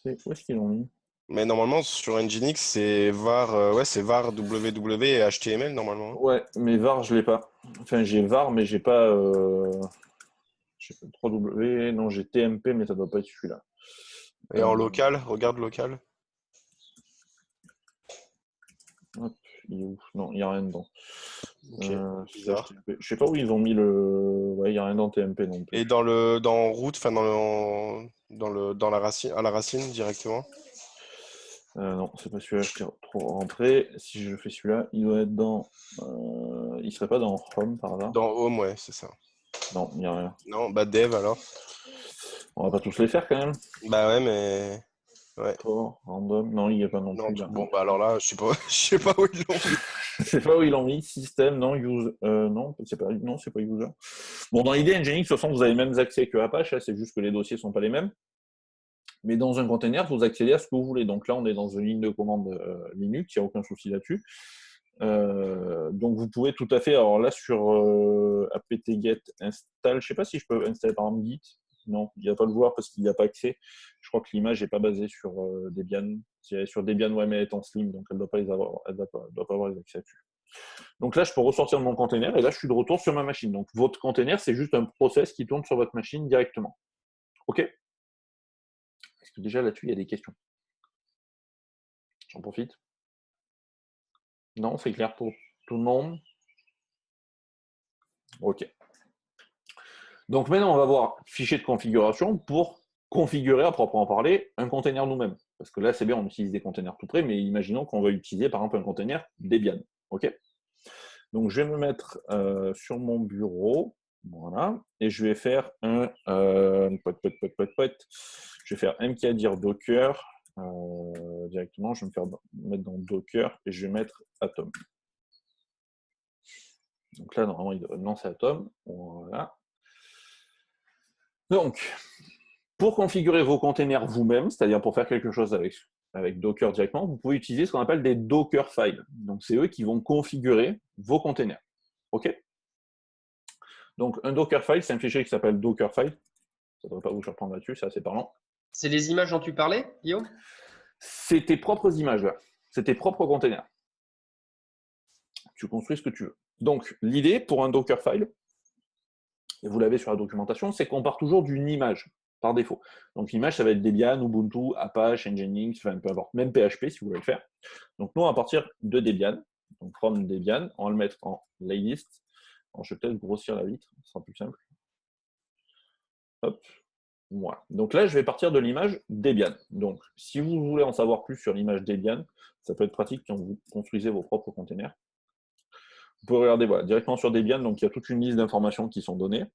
où est-ce qu'ils l'ont mis? Mais normalement, sur Nginx, c'est var, ouais, c'est var www et HTML, normalement. Ouais, mais var, je l'ai pas. Enfin, j'ai var, mais j'ai pas 3W. Non, j'ai TMP, mais ça doit pas être celui-là. Et en local, regarde local. Hop, il est où? Non, il n'y a rien dedans. Ok, bizarre. Je sais pas où ils ont mis le. Ouais, il n'y a rien dans TMP non plus. Et dans route, enfin dans la racine, à la racine directement. Non, c'est pas celui-là, je suis trop rentré. Si je fais celui-là, il doit être dans. Il serait pas dans Home par hasard? Dans Home, ouais, c'est ça. Non, il n'y a rien. Non, bah Dev alors. On va pas tous les faire quand même. Bah ouais, mais ouais. Random, non, il n'y a pas non Non, plus. bon, bah alors là, je sais pas où ils l'ont mis. Je sais pas où ils l'ont mis. Système, non, use. Non, c'est pas user. Bon, dans l'idée, Nginx, de toute façon, vous avez les mêmes accès que Apache, hein, c'est juste que les dossiers sont pas les mêmes. Mais dans un container, vous accédez à ce que vous voulez. Donc là, on est dans une ligne de commande Linux, il n'y a aucun souci là-dessus. Donc vous pouvez tout à fait, alors là sur apt-get install, je ne sais pas si je peux installer par exemple Git. Non, il ne va pas le voir parce qu'il n'y a pas accès. Je crois que l'image n'est pas basée sur Debian. Si elle est sur Debian, ouais, mais elle est en slim, donc elle ne doit pas les avoir, elle doit pas avoir les accès là-dessus. Donc là, je peux ressortir de mon container et là, je suis de retour sur ma machine. Donc votre container, c'est juste un process qui tourne sur votre machine directement. OK? Est-ce que déjà là-dessus, il y a des questions? J'en profite. Non, c'est clair pour tout le monde? OK. Donc maintenant, on va voir fichier de configuration pour configurer, à proprement parler, un container nous-mêmes. Parce que là, c'est bien, on utilise des containers tout près, mais imaginons qu'on va utiliser, par exemple, un container Debian. OK? Donc, je vais me mettre sur mon bureau. Voilà. Et je vais faire un je vais faire mkdir docker directement. Je vais mettre dans docker et je vais mettre atom. Donc là, normalement, il doit lancer atom. Voilà. Donc, pour configurer vos containers vous-même, c'est-à-dire pour faire quelque chose avec Docker directement, vous pouvez utiliser ce qu'on appelle des Docker files. Donc, c'est eux qui vont configurer vos containers. OK? Donc, un Dockerfile, c'est un fichier qui s'appelle Dockerfile. Ça ne devrait pas vous surprendre là-dessus, c'est assez parlant. C'est les images dont tu parlais, Guillaume? C'est tes propres images, là. C'est tes propres containers. Tu construis ce que tu veux. Donc, l'idée pour un Dockerfile, et vous l'avez sur la documentation, c'est qu'on part toujours d'une image, par défaut. Donc, l'image, ça va être Debian, Ubuntu, Apache, Nginx, enfin, peu importe, même PHP si vous voulez le faire. Donc, nous, on va partir de Debian. Donc, from Debian, on va le mettre en laylist. Alors, je vais peut-être grossir la vitre, ce sera plus simple. Hop, voilà. Donc là, je vais partir de l'image Debian. Donc, si vous voulez en savoir plus sur l'image Debian, ça peut être pratique quand vous construisez vos propres containers. Vous pouvez regarder voilà, directement sur Debian, donc il y a toute une liste d'informations qui sont données.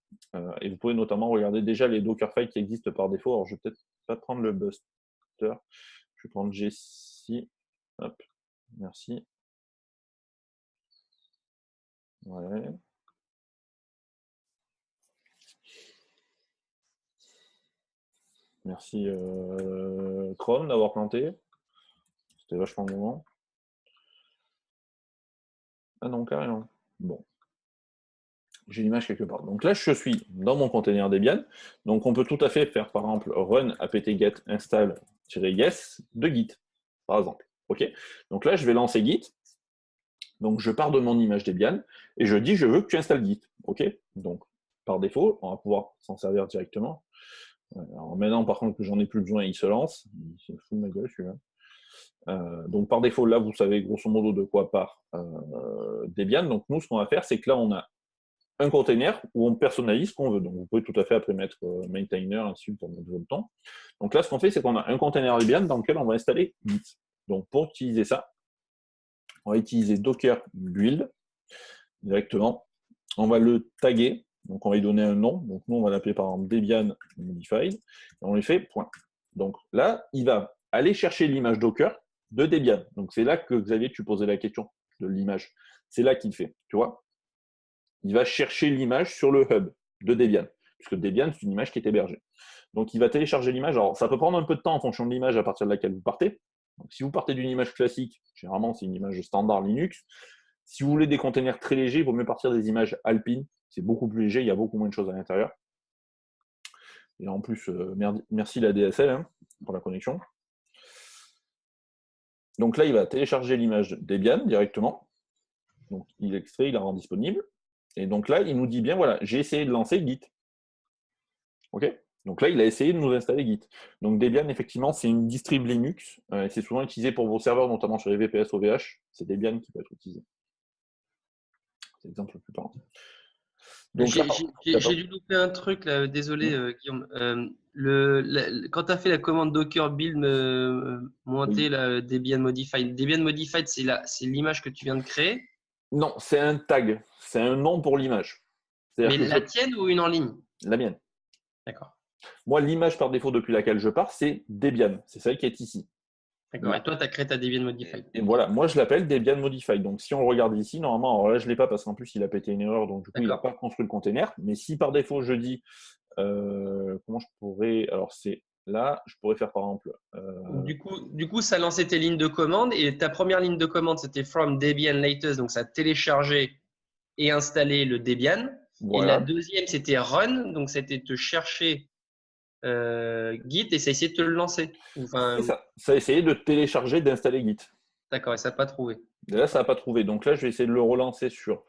Et vous pouvez notamment regarder déjà les Dockerfiles qui existent par défaut. Alors, je vais peut-être pas prendre le Buster. Je vais prendre Jessie. Hop, merci. Ouais. Merci Chrome d'avoir planté. C'était vachement moment. Ah non, carrément. Bon. J'ai l'image quelque part. Donc là, je suis dans mon container Debian. Donc on peut tout à fait faire, par exemple, run apt-get install-yes de Git, par exemple. OK. Donc là, je vais lancer Git. Donc je pars de mon image Debian et je dis je veux que tu installes Git. OK. Donc par défaut, on va pouvoir s'en servir directement. Alors maintenant, par contre, que j'en ai plus besoin, il se lance. Il se fout de ma gueule, celui-là. Donc par défaut, là, vous savez grosso modo de quoi part Debian. Donc nous, ce qu'on va faire, c'est que là, on a un container où on personnalise ce qu'on veut. Donc vous pouvez tout à fait après mettre maintainer, ainsi de suite pour mettre votre temps. Donc là, ce qu'on fait, c'est qu'on a un container Debian dans lequel on va installer Git. Donc pour utiliser ça, on va utiliser Docker build directement. On va le taguer. Donc on va lui donner un nom. Donc nous, on va l'appeler par exemple Debian modified. Et on lui fait point. Donc là, il va aller chercher l'image Docker de Debian. Donc c'est là que Xavier, tu posais la question de l'image. C'est là qu'il fait, tu vois. Il va chercher l'image sur le hub de Debian, puisque Debian, c'est une image qui est hébergée. Donc, il va télécharger l'image. Alors, ça peut prendre un peu de temps en fonction de l'image à partir de laquelle vous partez. Donc, si vous partez d'une image classique, généralement, c'est une image standard Linux. Si vous voulez des containers très légers, il vaut mieux partir des images Alpine. C'est beaucoup plus léger, il y a beaucoup moins de choses à l'intérieur. Et en plus, merci la DSL hein, pour la connexion. Donc là, il va télécharger l'image Debian directement. Donc, il extrait, il la rend disponible. Et donc là, il nous dit bien, voilà, j'ai essayé de lancer Git. OK? Donc là, il a essayé de nous installer Git. Donc Debian, effectivement, c'est une distrib Linux. C'est souvent utilisé pour vos serveurs, notamment sur les VPS OVH. C'est Debian qui peut être utilisé. C'est l'exemple le plus parlant. J'ai dû louper un truc, là. Désolé, Guillaume. Quand tu as fait la commande Docker build monter la Debian modified, Debian modified, c'est l'image que tu viens de créer? Non, c'est un tag. C'est un nom pour l'image. Mais la tienne ou une en ligne? La mienne. D'accord. Moi, l'image par défaut depuis laquelle je pars, c'est Debian. C'est celle qui est ici. D'accord. Et toi, tu as créé ta Debian Modified. Et voilà, moi je l'appelle Debian Modified. Donc si on regarde ici, normalement, alors là je ne l'ai pas parce qu'en plus il a pété une erreur, donc du coup il n'a pas construit le container. Mais si par défaut je dis, comment je pourrais, alors c'est là, je pourrais faire par exemple. Du coup, ça lançait tes lignes de commande et ta première ligne de commande c'était from Debian latest, donc ça a téléchargé et installé le Debian. Voilà. Et la deuxième c'était run, donc c'était te chercher Git et ça a essayé de te le lancer. Enfin, ça a essayé de télécharger, d'installer Git. D'accord, et ça n'a pas trouvé. Et là, ça n'a pas trouvé. Donc là, je vais essayer de le relancer sur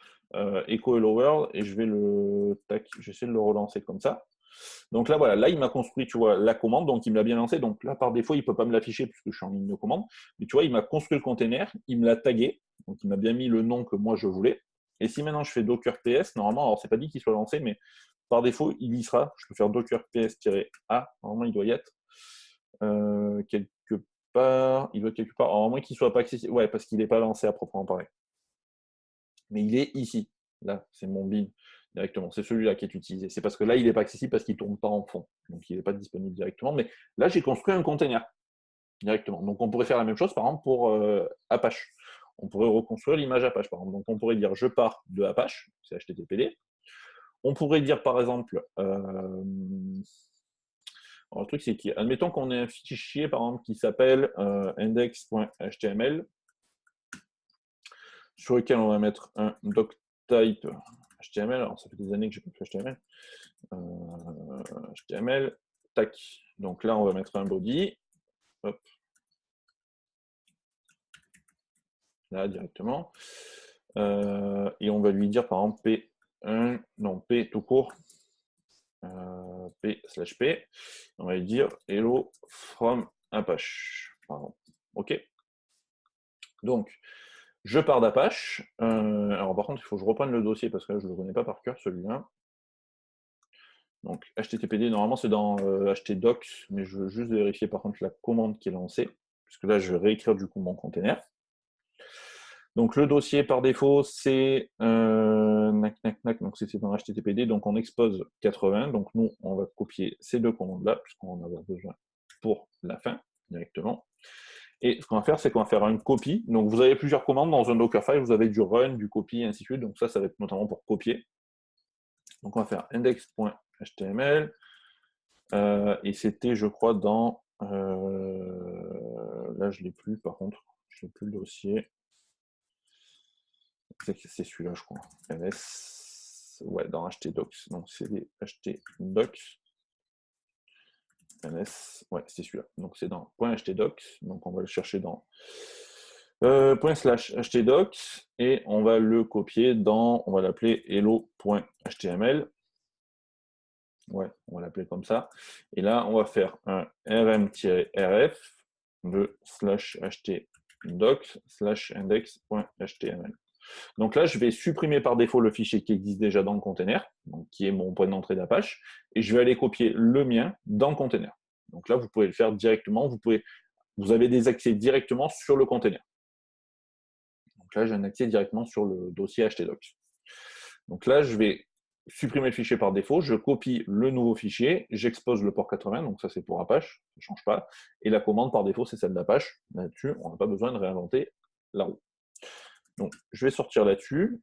Echo Hello World et je vais essayer de le relancer comme ça. Donc là, voilà, là, il m'a construit, tu vois, la commande, donc il me l'a bien lancé. Donc là, par défaut, il ne peut pas me l'afficher puisque je suis en ligne de commande. Mais tu vois, il m'a construit le container, il me l'a tagué, donc il m'a bien mis le nom que moi je voulais. Et si maintenant je fais Docker PS, normalement, alors c'est pas dit qu'il soit lancé, mais par défaut, il y sera. Je peux faire Docker PS-A, normalement, il doit y être. Quelque part, il doit être quelque part. Alors, à moins qu'il ne soit pas accessible, ouais, parce qu'il n'est pas lancé à proprement parler. Mais il est ici. Là, c'est mon bin. directement. C'est celui-là qui est utilisé. C'est parce que là, il n'est pas accessible parce qu'il ne tourne pas en fond. Donc, il n'est pas disponible directement. Mais là, j'ai construit un container directement. Donc, on pourrait faire la même chose, par exemple, pour Apache. On pourrait reconstruire l'image Apache, par exemple. Donc, on pourrait dire je pars de Apache, c'est HTTPD. On pourrait dire, par exemple, alors, le truc, c'est qu'admettons qu'on ait un fichier, par exemple, qui s'appelle index.html, sur lequel on va mettre un doctype HTML. Alors, ça fait des années que j'ai pas fait HTML. HTML, tac. Donc là, on va mettre un body. Hop. Là, directement. Et on va lui dire, par exemple, P1, non, P tout court. P/P. On va lui dire hello from Apache. Pardon. OK. Donc, je pars d'Apache. Alors, par contre, il faut que je reprenne le dossier parce que là, je ne le connais pas par cœur, celui-là. Donc, HTTPD, normalement, c'est dans htdocs, mais je veux juste vérifier, par contre, la commande qui est lancée, puisque là, je vais réécrire, du coup, mon container. Donc, le dossier, par défaut, c'est donc c'était dans HTTPD, donc on expose 80. Donc, nous, on va copier ces deux commandes-là, puisqu'on en a besoin pour la fin, directement. Et ce qu'on va faire, c'est qu'on va faire une copie. Donc, vous avez plusieurs commandes dans un Dockerfile. Vous avez du run, du copy, et ainsi de suite. Donc, ça va être notamment pour copier. Donc, on va faire index.html. Et c'était, je crois, dans... là, je ne l'ai plus, par contre. Je n'ai plus le dossier. C'est celui-là, je crois. ls. Ouais, dans htdocs. Donc, c'est les htdocs. ls. Ouais, c'est celui-là. Donc, c'est dans .htdocs. Donc, on va le chercher dans ./htdocs. Et on va le copier dans... On va l'appeler hello.html. Ouais, on va l'appeler comme ça. Et là, on va faire un rm-rf de /htdocs/index.html. Donc là, je vais supprimer par défaut le fichier qui existe déjà dans le container, donc qui est mon point d'entrée d'Apache, et je vais aller copier le mien dans le container. Donc là, vous pouvez le faire directement. Vous avez des accès directement sur le container. Donc là, j'ai un accès directement sur le dossier htdocs. Donc là, je vais supprimer le fichier par défaut, je copie le nouveau fichier, j'expose le port 80, donc ça c'est pour Apache, ça ne change pas, et la commande par défaut c'est celle d'Apache. Là-dessus, on n'a pas besoin de réinventer la roue. Donc je vais sortir là-dessus,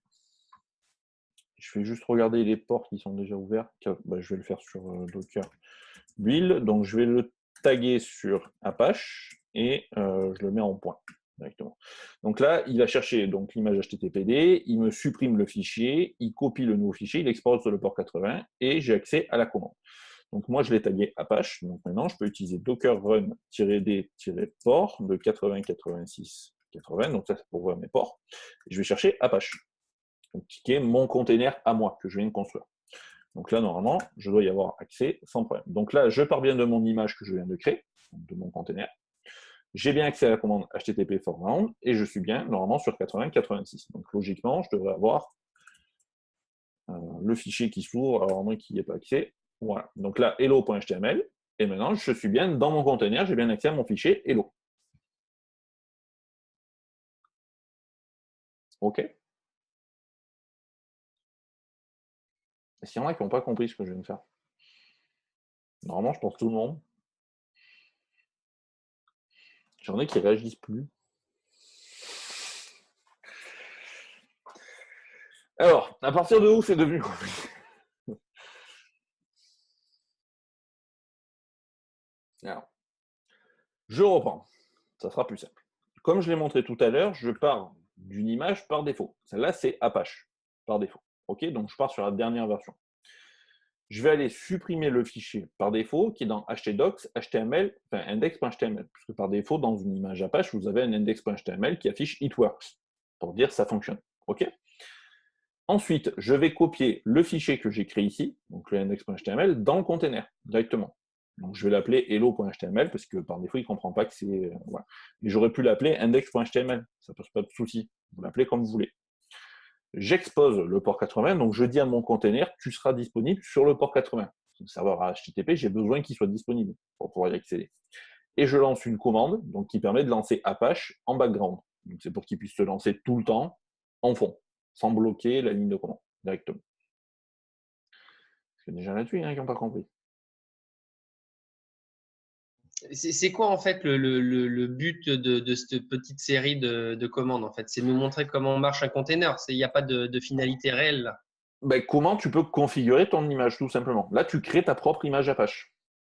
je vais juste regarder les ports qui sont déjà ouverts. Bah, je vais le faire sur Docker build, donc je vais le taguer sur Apache et je le mets en point directement. Donc là, il va chercher l'image HTTPD, il me supprime le fichier, il copie le nouveau fichier, il expose le port 80 et j'ai accès à la commande. Donc moi, je l'ai tagué Apache. Donc maintenant, je peux utiliser docker run-d-port de 80 86 80. Donc ça, c'est pour voir mes ports. Et je vais chercher Apache, donc, qui est mon container à moi que je viens de construire. Donc là, normalement, je dois y avoir accès sans problème. Donc là, je pars bien de mon image que je viens de créer, de mon container. J'ai bien accès à la commande HTTP foreground et je suis bien normalement sur 80-86. Donc logiquement, je devrais avoir le fichier qui s'ouvre, alors à moins qu'il n'y ait pas accès. Voilà. Donc là, hello.html. Et maintenant, je suis bien dans mon container, j'ai bien accès à mon fichier hello. OK. Est-ce qu'il y en a qui n'ont pas compris ce que je viens de faire? Normalement, je pense tout le monde. J'en ai qui ne réagissent plus. Alors, à partir de où c'est devenu compliqué? Alors, je reprends. Ça sera plus simple. Comme je l'ai montré tout à l'heure, je pars d'une image par défaut. Celle-là, c'est Apache, par défaut. OK, donc je pars sur la dernière version. Je vais aller supprimer le fichier par défaut qui est dans htdocs, html, enfin index.html, puisque par défaut, dans une image Apache, vous avez un index.html qui affiche it works, pour dire ça fonctionne. OK. Ensuite, je vais copier le fichier que j'ai créé ici, donc le index.html, dans le container, directement. Donc je vais l'appeler hello.html, parce que par défaut, il ne comprend pas que c'est... voilà. Et j'aurais pu l'appeler index.html, ça ne pose pas de souci. Vous l'appelez comme vous voulez. J'expose le port 80, donc je dis à mon container, tu seras disponible sur le port 80. C'est un serveur HTTP, j'ai besoin qu'il soit disponible pour pouvoir y accéder. Et je lance une commande donc, qui permet de lancer Apache en background. C'est pour qu'il puisse se lancer tout le temps en fond, sans bloquer la ligne de commande directement. Parce que déjà là-dessus, il y en a qui n'ont pas compris. C'est quoi en fait le but de cette petite série de commandes en fait? C'est nous montrer comment marche un container. Il n'y a pas de finalité réelle là. Ben, comment tu peux configurer ton image, tout simplement. Là, tu crées ta propre image Apache.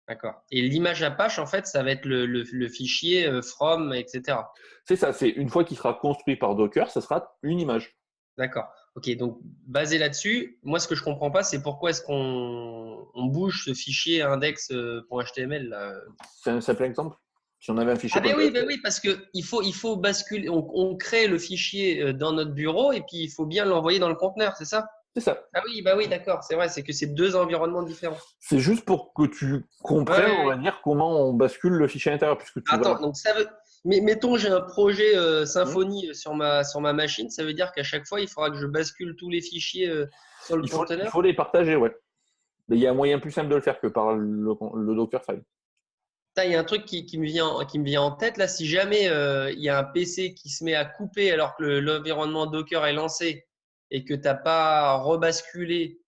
D'accord. Et l'image Apache, en fait, ça va être le fichier from, etc. C'est ça, c'est une fois qu'il sera construit par Docker, ça sera une image. D'accord. Ok, donc basé là-dessus, moi ce que je comprends pas, c'est pourquoi est-ce qu'on bouge ce fichier index.html là. C'est un simple exemple. Si on avait un fichier Ah ben oui, parce que il faut basculer, on crée le fichier dans notre bureau et puis il faut bien l'envoyer dans le conteneur, c'est ça? c'est ça. Ah oui, bah oui, d'accord, c'est vrai, c'est que c'est deux environnements différents. C'est juste pour que tu comprennes, Ouais. on va dire, comment on bascule le fichier intérieur. Puisque tu Attends, vas... donc ça veut. Mais mettons, j'ai un projet Symfony sur ma machine, ça veut dire qu'à chaque fois, il faudra que je bascule tous les fichiers sur le il conteneur. faut les partager, ouais. Mais il y a un moyen plus simple de le faire que par le Dockerfile. Il y a un truc qui me vient en tête là. Si jamais il y a un PC qui se met à couper alors que l'environnement Docker est lancé et que tu n'as pas rebasculé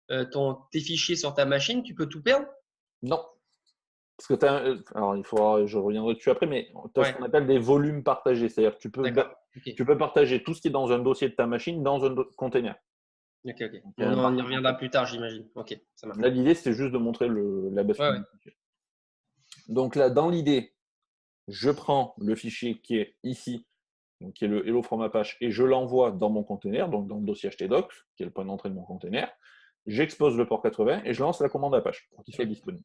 tes fichiers sur ta machine, tu peux tout perdre? Non. Parce que alors, je reviendrai dessus après, mais tu as ce qu'on appelle des volumes partagés. C'est-à-dire que D'accord. Ok. tu peux partager tout ce qui est dans un dossier de ta machine dans un container. Ok. Donc, On y reviendra plus tard, j'imagine. Ok, ça marche. là, l'idée, c'était juste de montrer la bascule. Ouais. Donc là, dans l'idée, je prends le fichier qui est ici, donc qui est le hello from Apache, et je l'envoie dans mon container, donc dans le dossier htdocs, qui est le point d'entrée de mon container. J'expose le port 80 et je lance la commande Apache pour qu'il soit disponible.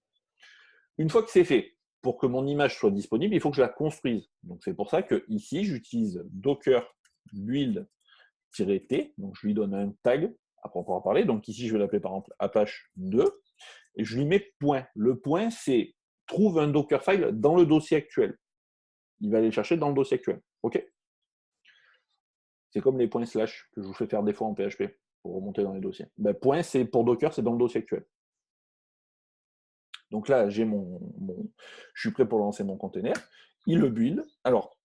Une fois que c'est fait, pour que mon image soit disponible, il faut que je la construise. Donc c'est pour ça que ici, j'utilise docker build-t, donc je lui donne un tag à proprement parler. Donc ici, je vais l'appeler par exemple Apache 2, et je lui mets point. Le point, c'est trouve un Dockerfile dans le dossier actuel. Il va aller le chercher dans le dossier actuel. OK? C'est comme les points slash que je vous fais faire des fois en PHP pour remonter dans les dossiers. Ben, point, c'est pour Docker, c'est dans le dossier actuel. Donc là, j'ai je suis prêt pour lancer mon container. Il le build. Alors,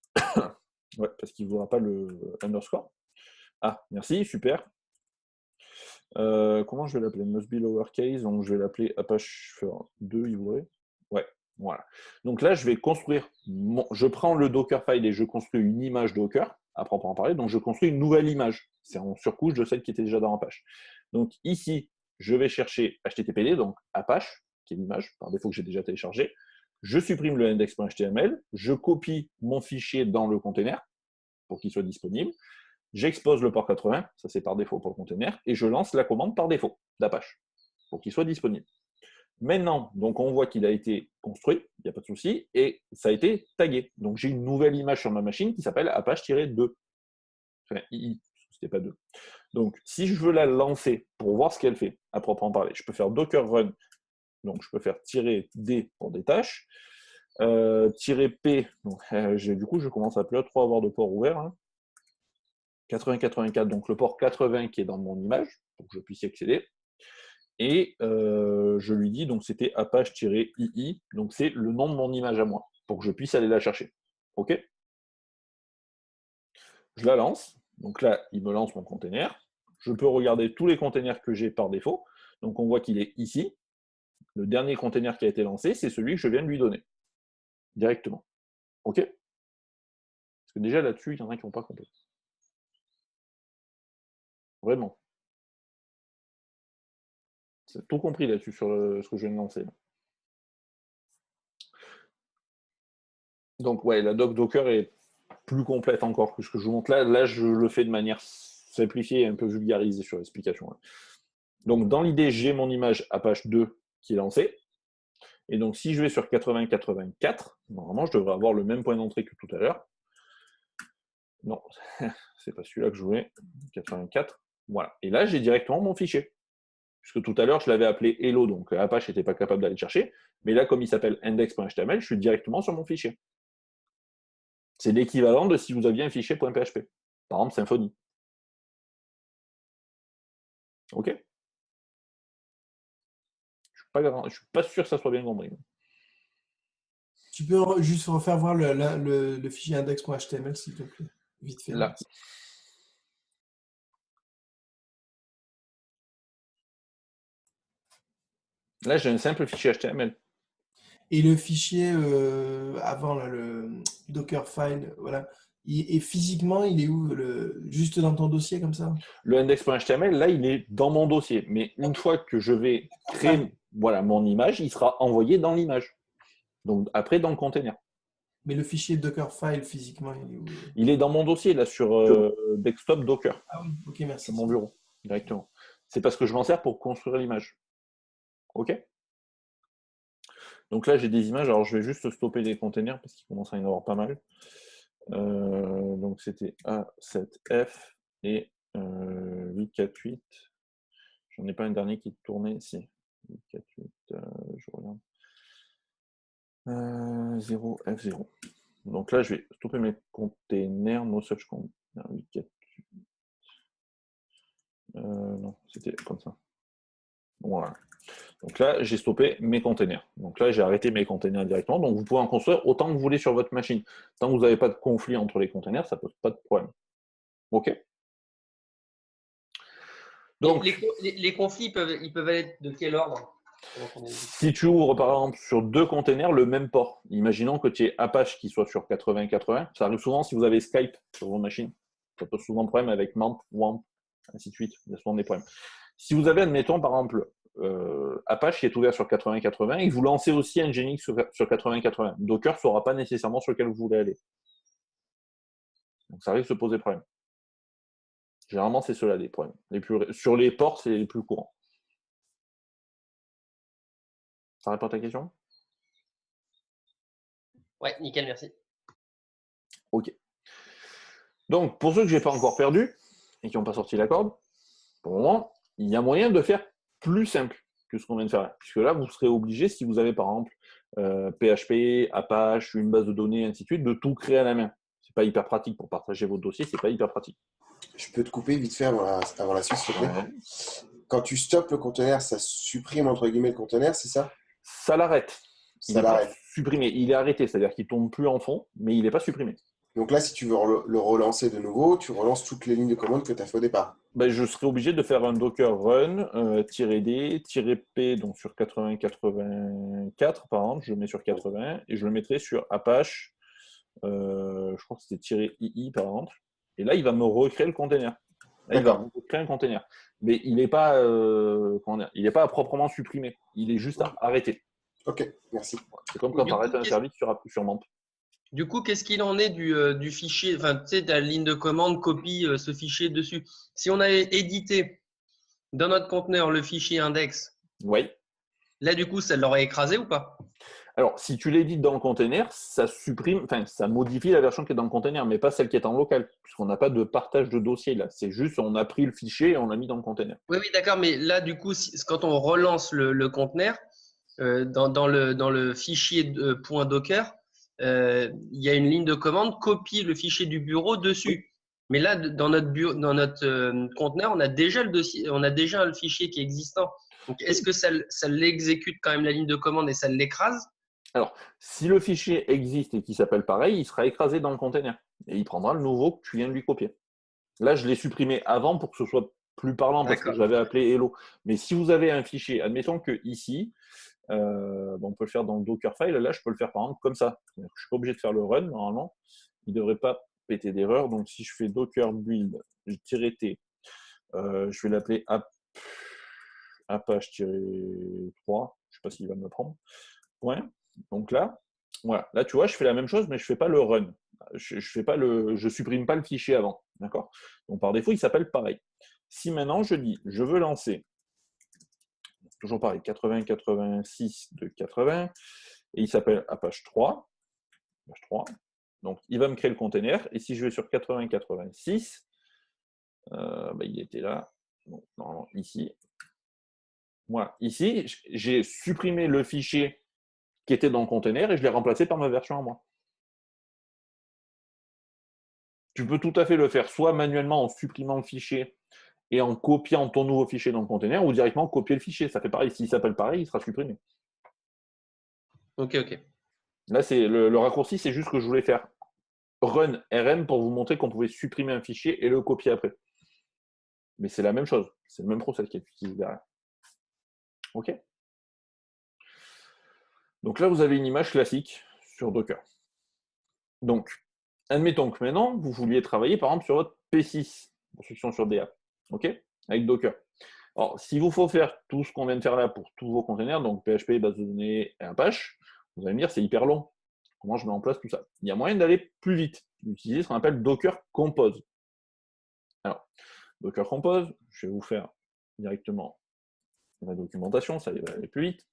ouais, parce qu'il ne voudra pas le underscore. Ah, merci, super. Comment je vais l'appeler? Must be lowercase, donc je vais l'appeler Apache 2, il voudrait. Ouais, voilà. Donc là, je vais construire, je prends le Dockerfile et je construis une image Docker, à proprement parler, donc je construis une nouvelle image. C'est en surcouche de celle qui était déjà dans Apache. Donc ici, je vais chercher HTTPD, donc Apache, qui est l'image, par défaut que j'ai déjà téléchargé. Je supprime le index.html, je copie mon fichier dans le container pour qu'il soit disponible. J'expose le port 80, ça c'est par défaut pour le container, et je lance la commande par défaut d'Apache pour qu'il soit disponible. Maintenant, donc on voit qu'il a été construit, il n'y a pas de souci, et ça a été tagué. Donc j'ai une nouvelle image sur ma machine qui s'appelle Apache-2. Enfin, II, c'était pas 2. Donc si je veux la lancer pour voir ce qu'elle fait, à proprement parler, je peux faire docker run, donc je peux faire -d pour des tâches, -p, donc, du coup je commence à plus trop avoir de ports ouverts, hein. 80-84, donc le port 80 qui est dans mon image, pour que je puisse y accéder. Et je lui dis, donc c'était Apache-II, donc c'est le nom de mon image à moi, pour que je puisse aller la chercher. OK? Je la lance. Donc là, il me lance mon container. Je peux regarder tous les containers que j'ai par défaut. Donc on voit qu'il est ici. Le dernier container qui a été lancé, c'est celui que je viens de lui donner. Directement. OK? Parce que déjà là-dessus, il y en a qui n'ont pas compris. Vraiment. C'est tout compris là-dessus sur ce que je viens de lancer. Donc ouais, la doc Docker est plus complète encore que ce que je vous montre là. Là, je le fais de manière simplifiée et un peu vulgarisée sur l'explication. Donc dans l'idée, j'ai mon image Apache 2 qui est lancée. Et donc si je vais sur 80-84, normalement, je devrais avoir le même point d'entrée que tout à l'heure. Non, c'est pas celui-là que je voulais. 84. Voilà. Et là, j'ai directement mon fichier. Puisque tout à l'heure, je l'avais appelé hello, donc Apache n'était pas capable d'aller le chercher. Mais là, comme il s'appelle index.html, je suis directement sur mon fichier. C'est l'équivalent de si vous aviez un fichier .php. Par exemple, Symfony. OK? Je ne suis pas sûr que ça soit bien compris. Tu peux juste refaire voir le fichier index.html, s'il te plaît, vite fait. Là. Là, j'ai un simple fichier HTML. Et le fichier avant, là, le Dockerfile, voilà. Et physiquement, il est où juste dans ton dossier comme ça? Le index.html, là, il est dans mon dossier. Mais une fois que je vais créer voilà, mon image, il sera envoyé dans l'image. Donc, après, dans le container. Mais le fichier Dockerfile, physiquement, il est où? Il est dans mon dossier, là, sur desktop Docker, Ah oui, ok, sur merci. mon bureau, directement. C'est parce que je m'en sers pour construire l'image. OK? Donc là, j'ai des images. Alors, je vais juste stopper les containers parce qu'il commence à y en avoir pas mal. Donc, c'était A7F et 848. J'en ai pas un dernier qui tournait ici. 848, je regarde. 0F0. Donc là, je vais stopper mes containers, no such container. 848. Non, c'était comme ça. Voilà. Donc là, j'ai stoppé mes containers. Donc là, j'ai arrêté mes containers directement. Donc vous pouvez en construire autant que vous voulez sur votre machine. Tant que vous n'avez pas de conflit entre les containers, ça ne pose pas de problème. OK? Donc, les conflits, ils peuvent être de quel ordre? si tu ouvres par exemple sur deux containers le même port, imaginons que tu aies Apache qui soit sur 80-80, ça arrive souvent si vous avez Skype sur vos machines. Ça pose souvent problème avec MAMP, WAMP, ainsi de suite. Il y a souvent des problèmes. Si vous avez, admettons, par exemple, Apache qui est ouvert sur 80-80 et que vous lancez aussi Nginx sur 80-80, Docker ne saura pas nécessairement sur lequel vous voulez aller. Donc ça risque de se poser problème. Généralement, c'est cela les problèmes. Sur les ports, c'est les plus courants. Ça répond à ta question? Ouais, nickel, merci. OK. Donc, pour ceux que je n'ai pas encore perdus et qui n'ont pas sorti la corde, pour le moment, il y a moyen de faire plus simple que ce qu'on vient de faire là. Puisque là, vous serez obligé, si vous avez par exemple PHP, Apache, une base de données, ainsi de suite, de tout créer à la main. C'est pas hyper pratique pour partager vos dossiers, c'est pas hyper pratique. Je peux te couper vite fait avant la suite, s'il te plaît. Ouais. Quand tu stoppes le conteneur, ça supprime entre guillemets le conteneur, c'est ça? Ça l'arrête. Il Ça n'est pas l'arrête. supprimé. Il est arrêté, c'est-à-dire qu'il ne tombe plus en fond, mais il n'est pas supprimé. Donc là, si tu veux le relancer de nouveau, tu relances toutes les lignes de commande que tu as fait au départ. Ben, je serai obligé de faire un docker run -d -p donc sur 80-84 par exemple, je le mets sur 80 et je le mettrai sur Apache, je crois que c'était -ii par exemple, et là il va me recréer le container. Là, il va me recréer un container. Mais il n'est pas, il n'est pas à proprement supprimé, il est juste à arrêter. Ok, merci. C'est comme quand tu arrêtes un service sur MAMP. Du coup, qu'est-ce qu'il en est du fichier? Enfin, tu sais, ta ligne de commande copie ce fichier dessus. Si on avait édité dans notre conteneur le fichier index, Oui. là, du coup, ça l'aurait écrasé ou pas? Alors, si tu l'édites dans le container, ça supprime, enfin, ça modifie la version qui est dans le container, mais pas celle qui est en local, puisqu'on n'a pas de partage de dossier là. C'est juste, on a pris le fichier et on l'a mis dans le container. Oui, oui, d'accord. Mais là, du coup, quand on relance le conteneur, dans le fichier .docker, il y a une ligne de commande, copie le fichier du bureau dessus. Oui. Mais là, dans notre conteneur, on a déjà le dossier, on a déjà le fichier qui est existant. Donc, est-ce que ça l'exécute quand même la ligne de commande et ça l'écrase? Alors, si le fichier existe et qu'il s'appelle pareil, il sera écrasé dans le container et il prendra le nouveau que tu viens de lui copier. Là, je l'ai supprimé avant pour que ce soit plus parlant parce que je l'avais appelé hello. Mais si vous avez un fichier, admettons que ici, on peut le faire dans le Dockerfile. Là, je peux le faire par exemple comme ça. Je ne suis pas obligé de faire le run normalement. Il ne devrait pas péter d'erreur. Donc, si je fais docker build -t, je vais l'appeler apache-3. Je ne sais pas s'il va me le prendre. Ouais. Donc là, voilà. Là, tu vois, je fais la même chose, mais je ne fais pas le run. Je supprime pas le fichier avant. D'accord? Donc, par défaut, il s'appelle pareil. Si maintenant, je dis, je veux lancer toujours pareil, 80-86 de 80, et il s'appelle Apache 3. Donc, il va me créer le container, et si je vais sur 80-86, il était là, donc, normalement ici. Voilà, ici, j'ai supprimé le fichier qui était dans le container et je l'ai remplacé par ma version à moi. Tu peux tout à fait le faire soit manuellement en supprimant le fichier et en copiant ton nouveau fichier dans le container, ou directement copier le fichier. Ça fait pareil. S'il s'appelle pareil, il sera supprimé. Ok, ok. Là, c'est le raccourci, c'est juste que je voulais faire run rm pour vous montrer qu'on pouvait supprimer un fichier et le copier après. Mais c'est la même chose. C'est le même process qui est utilisé derrière. OK? Donc là, vous avez une image classique sur Docker. Donc, admettons que maintenant, vous vouliez travailler par exemple sur votre P6, pour ceux qui sont sur DA, OK, avec Docker. Alors, s'il vous faut faire tout ce qu'on vient de faire là pour tous vos containers, donc PHP, base de données et Apache, vous allez me dire c'est hyper long. Comment je mets en place tout ça? Il y a moyen d'aller plus vite, d'utiliser ce qu'on appelle Docker Compose. Alors, Docker Compose, je vais vous faire directement la documentation, ça va aller plus vite.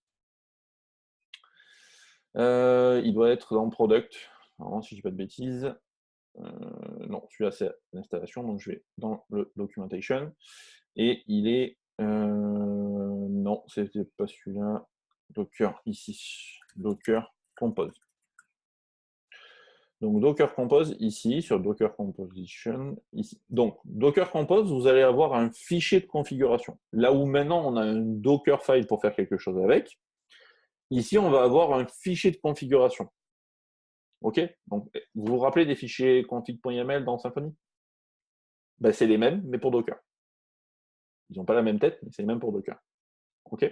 Il doit être dans Product, normalement, si je ne dis pas de bêtises. Non, celui-là c'est l'installation, donc je vais dans le Documentation. Et il est... non, c'était pas celui-là. Docker, ici. Docker Compose. Donc Docker Compose ici, sur Docker Composition, ici. Donc Docker Compose, vous allez avoir un fichier de configuration. Là où maintenant on a un Docker file pour faire quelque chose avec, ici on va avoir un fichier de configuration. OK? Donc vous vous rappelez des fichiers config.yml dans Symfony? Ben, c'est les mêmes, mais pour Docker. Ils n'ont pas la même tête, mais c'est les mêmes pour Docker. OK?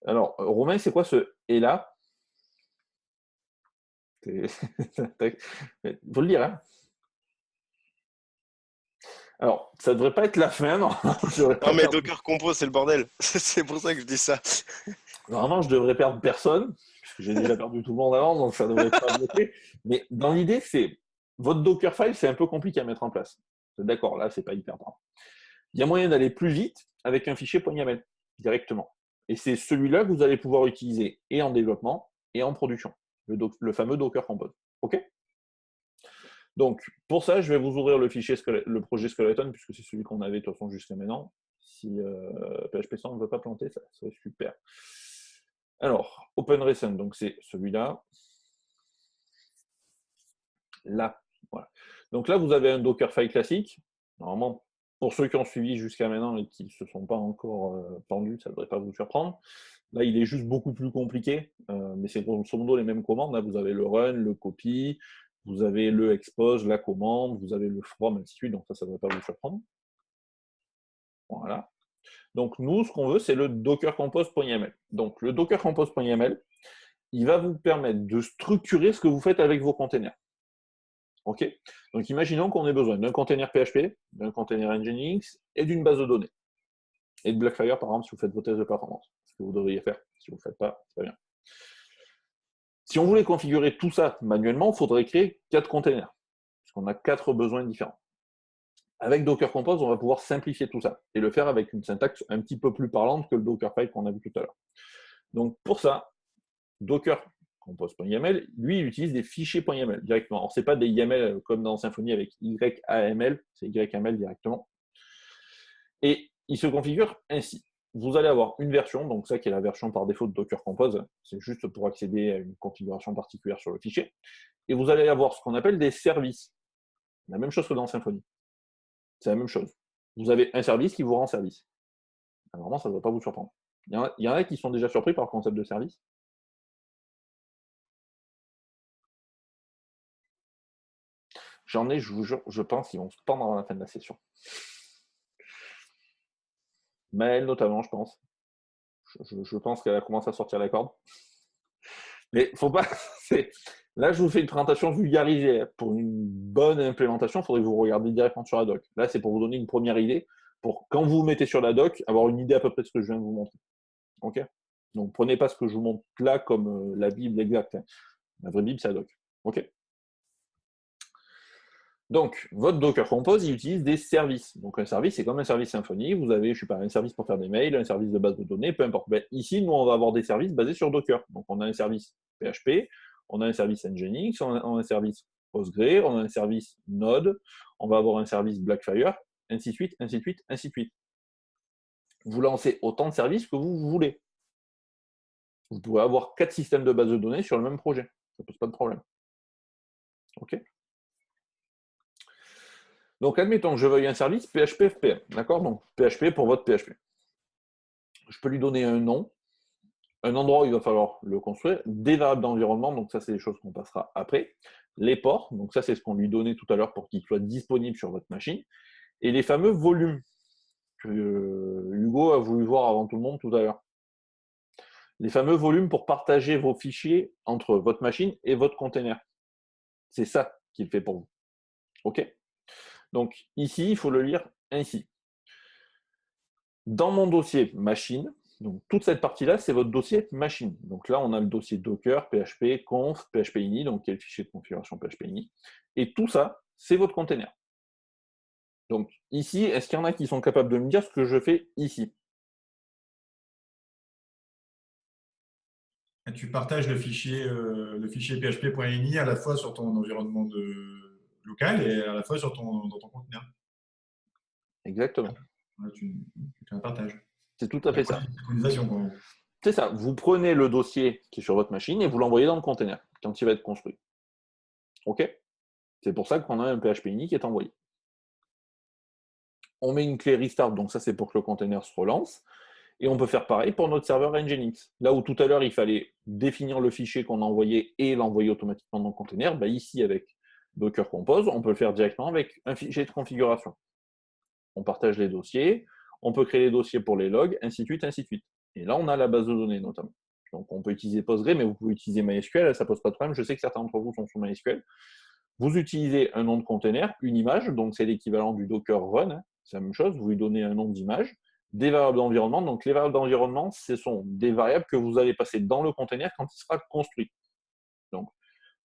Alors, Romain, c'est quoi ce « et là » Il faut le dire, hein. Alors, ça ne devrait pas être la fin, non. Non, mais Docker Compose, c'est le bordel. C'est pour ça que je dis ça. Normalement, je devrais perdre personne, puisque j'ai déjà perdu tout le monde avant, donc ça ne devrait pas bloquer. Mais dans l'idée, c'est votre Dockerfile, c'est un peu compliqué à mettre en place. D'accord, là, c'est pas hyper grave. Il y a moyen d'aller plus vite avec un fichier .yaml directement. Et c'est celui-là que vous allez pouvoir utiliser et en développement et en production, le fameux Docker Compose. OK? Donc, pour ça, je vais vous ouvrir le projet Skeleton, puisque c'est celui qu'on avait de toute façon jusqu'à maintenant. Si PHP 100 ne veut pas planter, ça serait super. Alors, OpenRecent, donc c'est celui-là. Là, voilà. Donc là, vous avez un Dockerfile classique. Normalement, pour ceux qui ont suivi jusqu'à maintenant et qui ne se sont pas encore pendus, ça ne devrait pas vous surprendre. Là, il est juste beaucoup plus compliqué, mais c'est grosso modo les mêmes commandes. Là, vous avez le run, le copy, vous avez le expose, la commande, vous avez le from, ainsi de suite. Donc ça ne devrait pas vous surprendre. Voilà. Donc nous, ce qu'on veut, c'est le Docker Compose.yaml. Donc le Docker Compose.yaml, il va vous permettre de structurer ce que vous faites avec vos containers. OK? Donc imaginons qu'on ait besoin d'un container PHP, d'un container Nginx et d'une base de données. Et de Blackfire, par exemple, si vous faites vos tests de performance. Ce que vous devriez faire. Si vous ne le faites pas, c'est pas bien. Si on voulait configurer tout ça manuellement, il faudrait créer 4 containers. Puisqu'on a 4 besoins différents. Avec Docker Compose, on va pouvoir simplifier tout ça et le faire avec une syntaxe un petit peu plus parlante que le Dockerfile qu'on a vu tout à l'heure. Donc pour ça, Docker Compose.yaml, lui, il utilise des fichiers .yaml directement. Alors, ce n'est pas des YAML comme dans Symfony avec YAML, c'est YAML directement. Et il se configure ainsi. Vous allez avoir une version, donc ça qui est la version par défaut de Docker Compose, c'est juste pour accéder à une configuration particulière sur le fichier. Et vous allez avoir ce qu'on appelle des services. La même chose que dans Symfony. C'est la même chose. Vous avez un service qui vous rend service. Normalement, ça ne doit pas vous surprendre. Il y en a qui sont déjà surpris par le concept de service. J'en ai, je vous jure, je pense qu'ils vont se pendre avant la fin de la session. Maëlle notamment, je pense. Je pense qu'elle a commencé à sortir la corde. Mais faut pas. Là, je vous fais une présentation vulgarisée. Pour une bonne implémentation, il faudrait que vous regardiez directement sur la doc. Là, c'est pour vous donner une première idée, pour quand vous vous mettez sur la doc, avoir une idée à peu près de ce que je viens de vous montrer. OK? Donc, prenez pas ce que je vous montre là comme la Bible exacte. Hein. La vraie Bible, c'est la doc. OK? Donc, votre Docker Compose, il utilise des services. Donc, un service, c'est comme un service Symfony. Vous avez, je sais pas, un service pour faire des mails, un service de base de données, peu importe. Ben, ici, nous, on va avoir des services basés sur Docker. Donc, on a un service PHP, on a un service Nginx, on a un service Postgre, on a un service Node, on va avoir un service Blackfire, ainsi de suite, ainsi de suite, ainsi de suite. Vous lancez autant de services que vous voulez. Vous pouvez avoir 4 systèmes de base de données sur le même projet. Ça ne pose pas de problème. OK? Donc, admettons que je veuille un service PHP FPM. D'accord? Donc, PHP pour votre PHP. Je peux lui donner un nom, un endroit où il va falloir le construire, des variables d'environnement, donc ça, c'est des choses qu'on passera après. Les ports, donc ça, c'est ce qu'on lui donnait tout à l'heure pour qu'il soit disponible sur votre machine. Et les fameux volumes que Hugo a voulu voir avant tout le monde tout à l'heure. Les fameux volumes pour partager vos fichiers entre votre machine et votre container. C'est ça qu'il fait pour vous. OK? Donc ici, il faut le lire ainsi. Dans mon dossier machine, donc toute cette partie-là, c'est votre dossier machine. Donc là, on a le dossier Docker, PHP, conf, PHP ini, donc qui est le fichier de configuration PHP ini. Et tout ça, c'est votre container. Donc ici, est-ce qu'il y en a qui sont capables de me dire ce que je fais ici? Et tu partages le fichier php.ini à la fois sur ton environnement local et à la fois dans ton conteneur. Exactement. Là, tu fais un partage. C'est tout à fait ça. Synchronisation, quoi. C'est ça. Vous prenez le dossier qui est sur votre machine et vous l'envoyez dans le container quand il va être construit. OK? C'est pour ça qu'on a un PHP ini qui est envoyé. On met une clé restart, donc ça c'est pour que le container se relance. Et on peut faire pareil pour notre serveur Nginx. Là où tout à l'heure il fallait définir le fichier qu'on a envoyé et l'envoyer automatiquement dans le container, bah ici avec Docker Compose, on peut le faire directement avec un fichier de configuration. On partage les dossiers, on peut créer les dossiers pour les logs, ainsi de suite, ainsi de suite. Et là, on a la base de données notamment. Donc, on peut utiliser Postgre, mais vous pouvez utiliser MySQL, ça ne pose pas de problème. Je sais que certains d'entre vous sont sur MySQL. Vous utilisez un nom de container, une image, donc c'est l'équivalent du Docker Run, hein, c'est la même chose, vous lui donnez un nom d'image, des variables d'environnement. Donc, les variables d'environnement, ce sont des variables que vous allez passer dans le container quand il sera construit. Donc,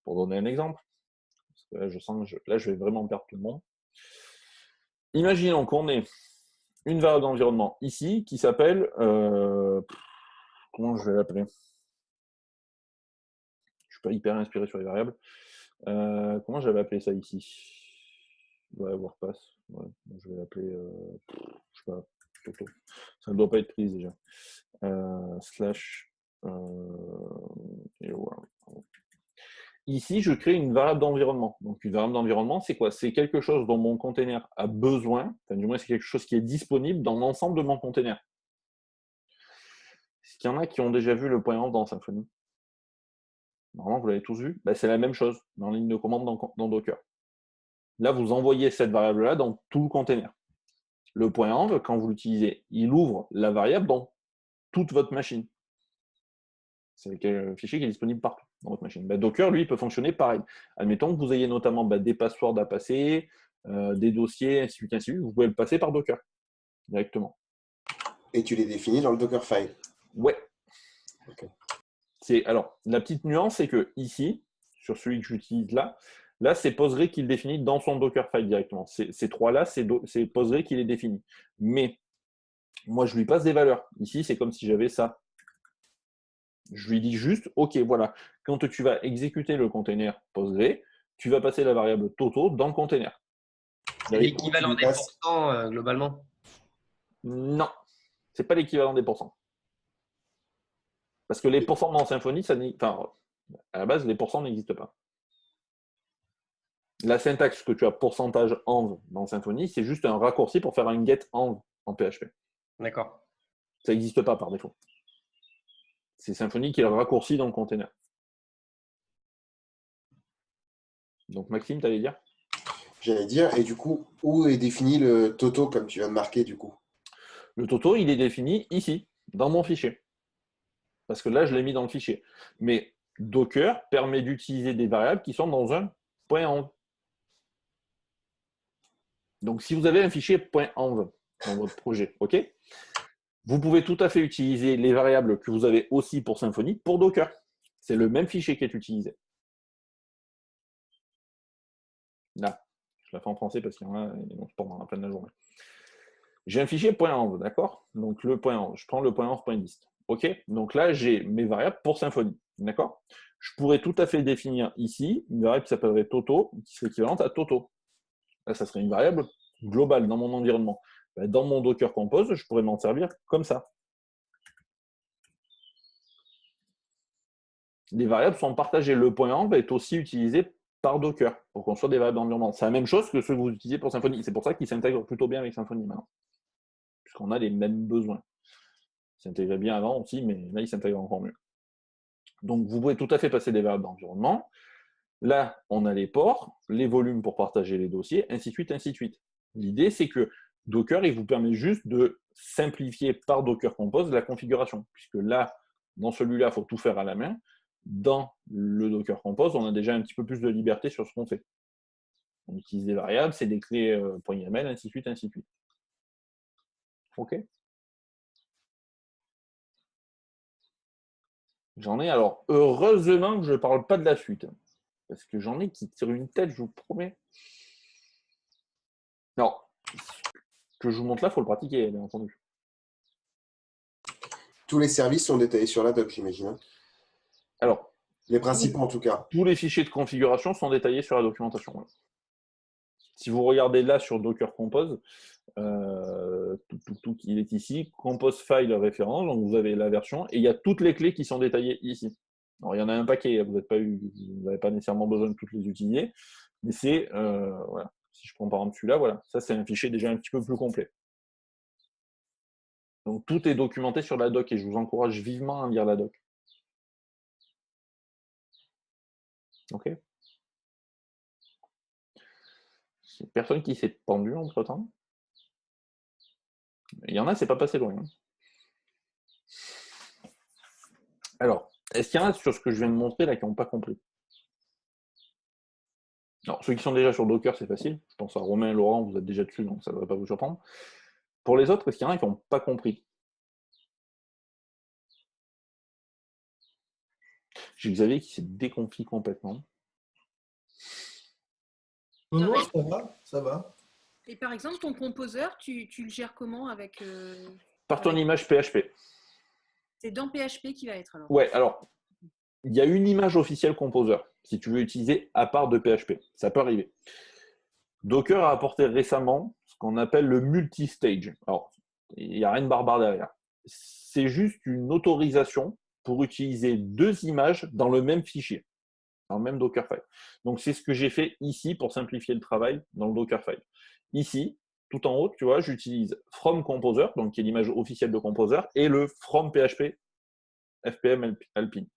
pour donner un exemple, parce que là, je sens que là, je vais vraiment perdre tout le monde. Imaginons qu'on ait une variable d'environnement ici qui s'appelle, comment je vais l'appeler? Je ne suis pas hyper inspiré sur les variables. Comment j'avais appelé ça ici? Ouais, WordPress. Ouais, je vais l'appeler, je sais pas, Toto. Ça ne doit pas être prise déjà. Slash. Et voilà. Ici, je crée une variable d'environnement. Donc, une variable d'environnement, c'est quoi? C'est quelque chose dont mon container a besoin, enfin, du moins, c'est quelque chose qui est disponible dans l'ensemble de mon container. Est-ce qu'il y en a qui ont déjà vu le point env dans Symfony? Normalement, vous l'avez tous vu. Ben, c'est la même chose dans la ligne de commande dans Docker. Là, vous envoyez cette variable-là dans tout le container. Le point env, quand vous l'utilisez, il ouvre la variable dans toute votre machine. C'est un fichier qui est disponible partout dans votre machine. Ben, Docker, lui, il peut fonctionner pareil. Admettons que vous ayez notamment des passwords à passer, des dossiers, ainsi de suite, ainsi de suite. Vous pouvez le passer par Docker directement. Et tu les définis dans le Dockerfile. Ouais. Okay. Alors, la petite nuance, c'est que ici, sur celui que j'utilise là, c'est Postgre qui le définit dans son Dockerfile directement. Ces trois-là, c'est Postgre qui les définit. Mais moi, je lui passe des valeurs. Ici, c'est comme si j'avais ça. Je lui dis juste, OK, voilà, quand tu vas exécuter le container Postgre, tu vas passer la variable Toto dans le container. C'est l'équivalent des pourcents globalement? Non, ce n'est pas l'équivalent des pourcents. Parce que les pourcents dans Symfony, à la base, les pourcents n'existent pas. La syntaxe que tu as pourcentage env dans Symfony, c'est juste un raccourci pour faire un get env en PHP. D'accord. Ça n'existe pas par défaut. C'est Symfony qui est le raccourci dans le container. Donc Maxime, tu allais dire? J'allais dire, et du coup, où est défini le Toto comme tu viens de marquer du coup? Le Toto, il est défini ici, dans mon fichier. Parce que là, je l'ai mis dans le fichier. Mais Docker permet d'utiliser des variables qui sont dans un .env. Donc, si vous avez un fichier .env dans votre projet, OK, vous pouvez tout à fait utiliser les variables que vous avez aussi pour Symfony pour Docker. C'est le même fichier qui est utilisé. Là, je la fais en français parce qu'il y en a pendant la fin de la journée. J'ai un fichier .env, d'accord? Donc, le .env, je prends le .env.dist. OK? Donc là, j'ai mes variables pour Symfony. D'accord? Je pourrais tout à fait définir ici une variable qui s'appellerait Toto, qui serait équivalente à Toto. Là, ça serait une variable globale dans mon environnement. Dans mon Docker Compose, je pourrais m'en servir comme ça. Les variables sont partagées. Le .env est aussi utilisé par Docker pour construire des variables d'environnement. C'est la même chose que ce que vous utilisez pour Symfony. C'est pour ça qu'il s'intègre plutôt bien avec Symfony maintenant. Puisqu'on a les mêmes besoins. Il s'intégrait bien avant aussi, mais là, il s'intègre encore mieux. Donc, vous pouvez tout à fait passer des variables d'environnement. Là, on a les ports, les volumes pour partager les dossiers, ainsi de suite, ainsi de suite. L'idée, c'est que Docker, il vous permet juste de simplifier par Docker Compose la configuration. Puisque là, Dans celui-là, il faut tout faire à la main. Dans le Docker Compose, on a déjà un petit peu plus de liberté sur ce qu'on fait. On utilise des variables, c'est des clés .yaml, ainsi de suite, ainsi de suite. OK. J'en ai, alors, heureusement que je ne parle pas de la suite. Parce que j'en ai qui tirent une tête, je vous promets. Alors, ce que je vous montre là, il faut le pratiquer, bien entendu. Tous les services sont détaillés sur la doc, j'imagine. Hein. Alors, Les principaux, en tout cas. tous les fichiers de configuration sont détaillés sur la documentation. Ouais. Si vous regardez là sur Docker Compose, il est ici, Compose File référence, donc vous avez la version, et il y a toutes les clés qui sont détaillées ici. Alors, il y en a un paquet, vous n'avez pas nécessairement besoin de toutes les utiliser, mais c'est, voilà. Si je prends par exemple celui-là, voilà, ça c'est un fichier déjà un petit peu plus complet. Donc tout est documenté sur la doc et je vous encourage vivement à lire la doc. Ok. C'est personne qui s'est pendu entre temps. Il y en a, c'est pas passé loin. Alors, est-ce qu'il y en a sur ce que je viens de montrer là qui n'ont pas compris? Alors, ceux qui sont déjà sur Docker, c'est facile. Je pense à Romain et Laurent, vous êtes déjà dessus, donc ça ne devrait pas vous surprendre. Pour les autres, est-ce qu'il y en a qui n'ont pas compris? J'ai Xavier qui s'est déconfit complètement. Non, ça va, ça va. Et par exemple, ton composeur, tu le gères comment avec Par ton image PHP. C'est dans PHP qui va être alors. Ouais, alors, il y a une image officielle Composer, si tu veux utiliser à part de PHP. Ça peut arriver. Docker a apporté récemment ce qu'on appelle le multi-stage. Alors, il n'y a rien de barbare derrière. C'est juste une autorisation pour utiliser deux images dans le même fichier, dans le même Dockerfile. Donc, c'est ce que j'ai fait ici pour simplifier le travail dans le Dockerfile. Ici, tout en haut, tu vois, j'utilise from Composer, donc qui est l'image officielle de Composer, et le from PHP FPM Alpine.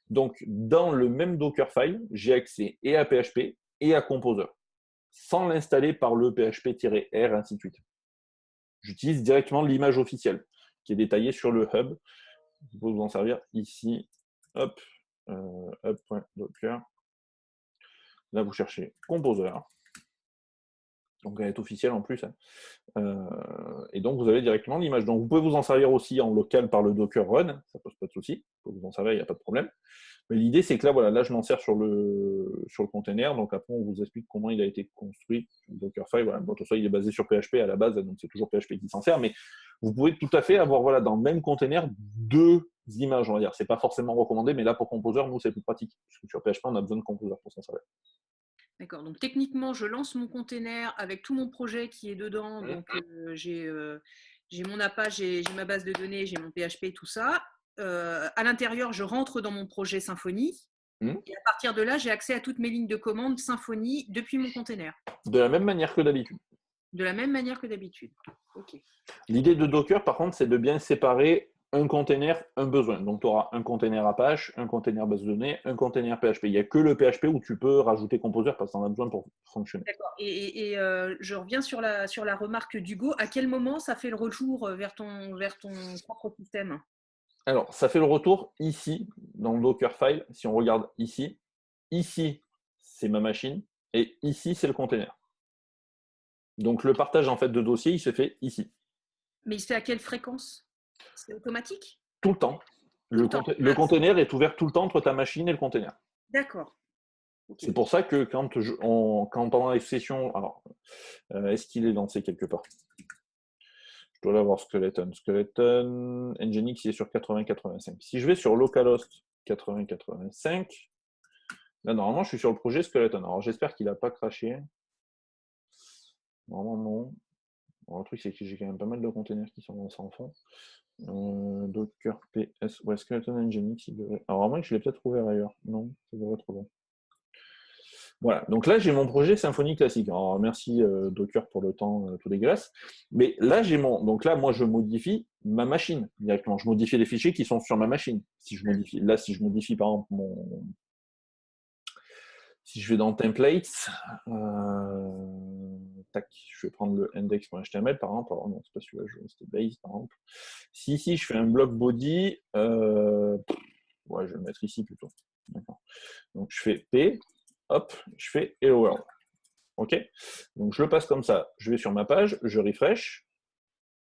Donc, dans le même Dockerfile, j'ai accès et à PHP et à Composer, sans l'installer par le PHP-R, ainsi de suite. J'utilise directement l'image officielle, qui est détaillée sur le hub. Vous pouvez vous en servir ici. Hop, hub.docker. Là, vous cherchez Composer. Donc, elle est officielle en plus. Et donc, vous avez directement l'image. Donc, vous pouvez vous en servir aussi en local par le Docker Run. Ça ne pose pas de souci. Vous pouvez vous en servir, il n'y a pas de problème. Mais l'idée, c'est que là, voilà, là, je m'en sers sur le container. Donc, après, on vous explique comment il a été construit. Le Dockerfile, voilà. Bon, tout ça, il est basé sur PHP à la base, donc c'est toujours PHP qui s'en sert. Mais vous pouvez tout à fait avoir, voilà, dans le même container, deux images, on va dire. Ce n'est pas forcément recommandé, mais là, pour Composer, nous, c'est plus pratique. Parce que sur PHP, on a besoin de Composer pour s'en servir. D'accord. Donc, techniquement, je lance mon container avec tout mon projet qui est dedans. Donc, j'ai mon Apache, j'ai ma base de données, j'ai mon PHP, tout ça. À l'intérieur, je rentre dans mon projet Symfony. Et à partir de là, j'ai accès à toutes mes lignes de commande Symfony depuis mon container. De la même manière que d'habitude. De la même manière que d'habitude. Ok. L'idée de Docker, par contre, c'est de bien séparer un container, un besoin. Donc, tu auras un container Apache, un container base de données, un container PHP. Il n'y a que le PHP où tu peux rajouter Composer parce que tu en as besoin pour fonctionner. D'accord. Et je reviens sur la remarque d'Hugo. À quel moment ça fait le retour vers ton propre système? Alors, ça fait le retour ici, dans le Dockerfile. Si on regarde ici, c'est ma machine et ici, c'est le container. Donc, le partage en fait de dossiers, il se fait ici. Mais il se fait à quelle fréquence? C'est automatique? Tout le temps. Le container est ouvert tout le temps entre ta machine et le container. D'accord. Okay. C'est pour ça que quand pendant les sessions, alors, est-ce qu'il est lancé quelque part? Je dois l'avoir Skeleton. Skeleton, Nginx, il est sur 80-85. Si je vais sur localhost 80-85, là, normalement, je suis sur le projet Skeleton. Alors, j'espère qu'il n'a pas craché. Normalement, non. Alors, le truc, c'est que j'ai quand même pas mal de containers qui sont lancés en fond. Docker PS, ouais, Skeleton Nginx, il devrait. Alors, à moins que je l'ai peut-être ouvert ailleurs. Non, ça devrait être bon. Voilà, donc là j'ai mon projet Symfony classique. Alors merci Docker pour le temps tout dégueulasse. Mais là j'ai mon. Donc là, moi je modifie ma machine directement. Je modifie les fichiers qui sont sur ma machine. Si je modifie, là, si je modifie par exemple si je vais dans Templates, tac, je vais prendre le index.html par exemple. Alors non, c'est pas celui-là, c'était base par exemple. Si je fais un bloc body, ouais, je vais le mettre ici plutôt. Donc je fais P, hop, je fais Hello World. OK. Donc je le passe comme ça. Je vais sur ma page, je refresh.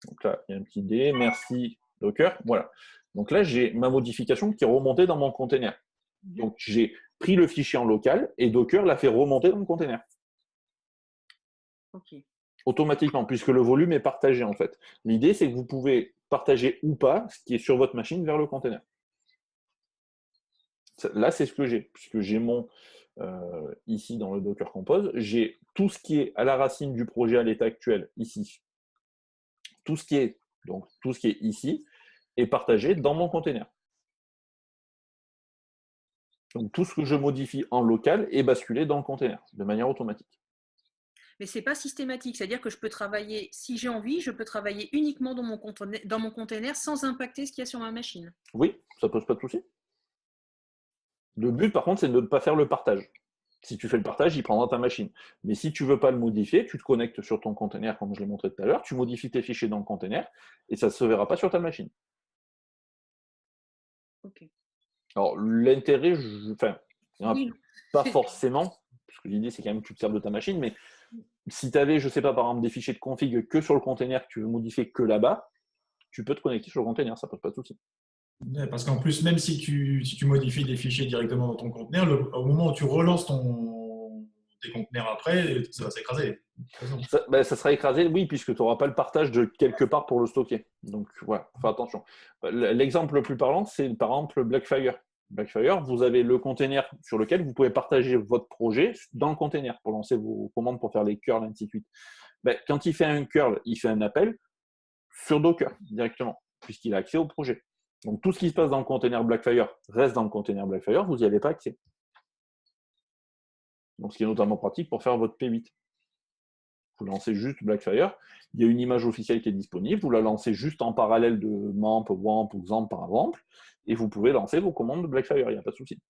Donc là, il y a un petit D, merci Docker. Voilà. Donc là, j'ai ma modification qui est remontée dans mon container. Donc j'ai pris le fichier en local et Docker l'a fait remonter dans le container. Ok. Automatiquement, puisque le volume est partagé en fait. L'idée, c'est que vous pouvez partager ou pas ce qui est sur votre machine vers le container. Là, c'est ce que j'ai, puisque j'ai mon, ici dans le Docker Compose, j'ai tout ce qui est à la racine du projet à l'état actuel, ici. Tout ce qui est ici est partagé dans mon container. Donc tout ce que je modifie en local est basculé dans le container, de manière automatique. Mais ce n'est pas systématique, c'est-à-dire que je peux travailler, si j'ai envie, je peux travailler uniquement dans mon container sans impacter ce qu'il y a sur ma machine. Oui, ça ne pose pas de souci. Le but, par contre, c'est de ne pas faire le partage. Si tu fais le partage, il prendra ta machine. Mais si tu ne veux pas le modifier, tu te connectes sur ton container, comme je l'ai montré tout à l'heure, tu modifies tes fichiers dans le container et ça ne se verra pas sur ta machine. Ok. Alors, l'intérêt, Oui. pas forcément, parce que l'idée, c'est quand même que tu te sers de ta machine, mais si tu avais, je ne sais pas, par exemple, des fichiers de config que sur le container, que tu veux modifier que là-bas, tu peux te connecter sur le container, ça ne pose pas de souci. Ouais, parce qu'en plus, même si tu modifies des fichiers directement dans ton conteneur, au moment où tu relances tes conteneurs après, ça va s'écraser. Ça sera écrasé, oui, puisque tu n'auras pas le partage de quelque part pour le stocker. Donc, voilà, fais attention. L'exemple le plus parlant, c'est par exemple Blackfire. Blackfire, vous avez le container sur lequel vous pouvez partager votre projet dans le container pour lancer vos commandes pour faire les curls, ainsi de suite. Quand il fait un curl, il fait un appel sur Docker directement, puisqu'il a accès au projet. Donc, tout ce qui se passe dans le container Blackfire reste dans le container Blackfire, vous n'y avez pas accès. Donc, ce qui est notamment pratique pour faire votre P8. Vous lancez juste Blackfire, il y a une image officielle qui est disponible, vous la lancez juste en parallèle de MAMP, WAMP ou XAMPP par exemple, et vous pouvez lancer vos commandes de Blackfire, il n'y a pas de souci.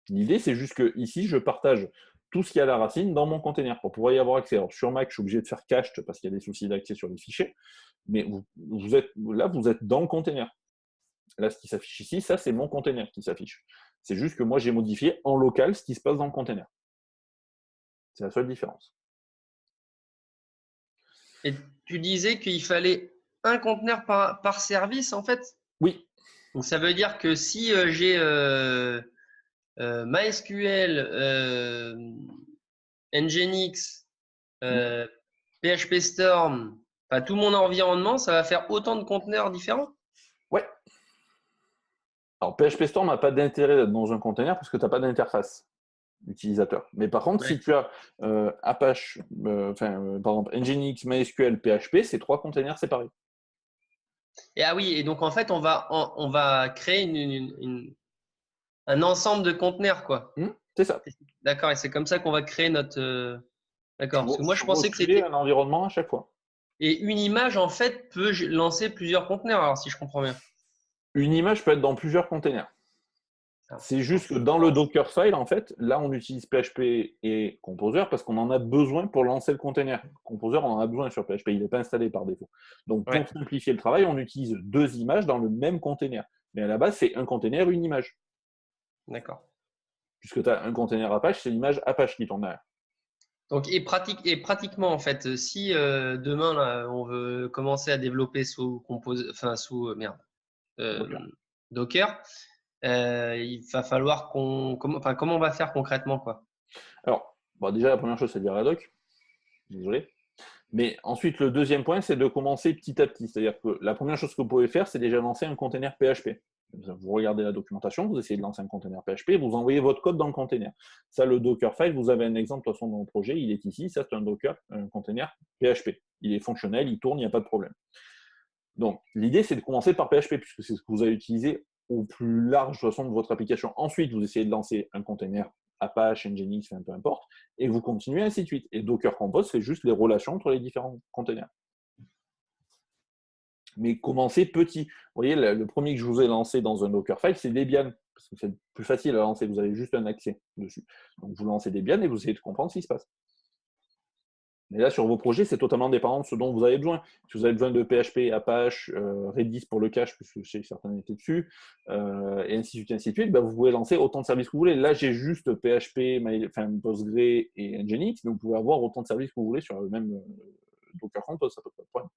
L'idée, c'est juste que ici, je partage tout ce qui est à la racine dans mon container pour pouvoir y avoir accès. Alors, sur Mac, je suis obligé de faire cached parce qu'il y a des soucis d'accès sur les fichiers, mais vous êtes dans le container. Là, ce qui s'affiche ici, ça, c'est mon container qui s'affiche. C'est juste que moi, j'ai modifié en local ce qui se passe dans le container. C'est la seule différence. Et tu disais qu'il fallait un conteneur par service, en fait? Oui. Donc, ça veut dire que si j'ai MySQL, Nginx, PHP Storm, tout mon environnement, ça va faire autant de conteneurs différents? Ouais. Alors, PHP Storm n'a pas d'intérêt d'être dans un container parce que tu n'as pas d'interface utilisateur. Mais par contre, si tu as Apache, par exemple, Nginx, MySQL, PHP, c'est 3 containers séparés. Et oui, et donc en fait, on va créer un ensemble de conteneurs, quoi. C'est ça. D'accord, et c'est comme ça qu'on va créer notre. D'accord. Parce que moi, je pensais que c'était un environnement à chaque fois. Et une image, en fait, peut lancer plusieurs conteneurs, alors si je comprends bien. Une image peut être dans plusieurs containers. C'est juste que dans le Dockerfile, en fait, là, on utilise PHP et Composer parce qu'on en a besoin pour lancer le container. Composer, on en a besoin sur PHP, il n'est pas installé par défaut. Donc, pour simplifier le travail, on utilise 2 images dans le même container. Mais à la base, c'est un container, une image. D'accord. Puisque tu as un container Apache, c'est l'image Apache qui tourne derrière. Donc, pratiquement, en fait, si demain, là, on veut commencer à développer sous Docker, il va falloir comment on va faire concrètement, quoi? Alors, déjà, la première chose, c'est de lire la doc. Désolé. Mais ensuite, le deuxième point, c'est de commencer petit à petit. C'est-à-dire que la première chose que vous pouvez faire, c'est déjà lancer un container PHP. Vous regardez la documentation, vous essayez de lancer un container PHP, vous envoyez votre code dans le container. Ça, le Dockerfile, vous avez un exemple de toute façon dans le projet, il est ici. Ça, c'est un container PHP. Il est fonctionnel, il tourne, il n'y a pas de problème. Donc, l'idée, c'est de commencer par PHP, puisque c'est ce que vous allez utiliser au plus large de façon de votre application. Ensuite, vous essayez de lancer un container Apache, Nginx, peu importe, et vous continuez ainsi de suite. Et Docker Compose, c'est juste les relations entre les différents containers. Mais commencez petit. Vous voyez, le premier que je vous ai lancé dans un Dockerfile, c'est Debian, parce que c'est plus facile à lancer, vous avez juste un accès dessus. Donc vous lancez Debian et vous essayez de comprendre ce qui se passe. Mais là, sur vos projets, c'est totalement dépendant de ce dont vous avez besoin. Si vous avez besoin de PHP, Apache, Redis pour le cache, puisque je sais que certains étaient dessus, et ainsi de suite, ben, vous pouvez lancer autant de services que vous voulez. Là, j'ai juste PHP, Postgre et Nginx, mais vous pouvez avoir autant de services que vous voulez sur le même Docker Compose, ça peut pas de problème.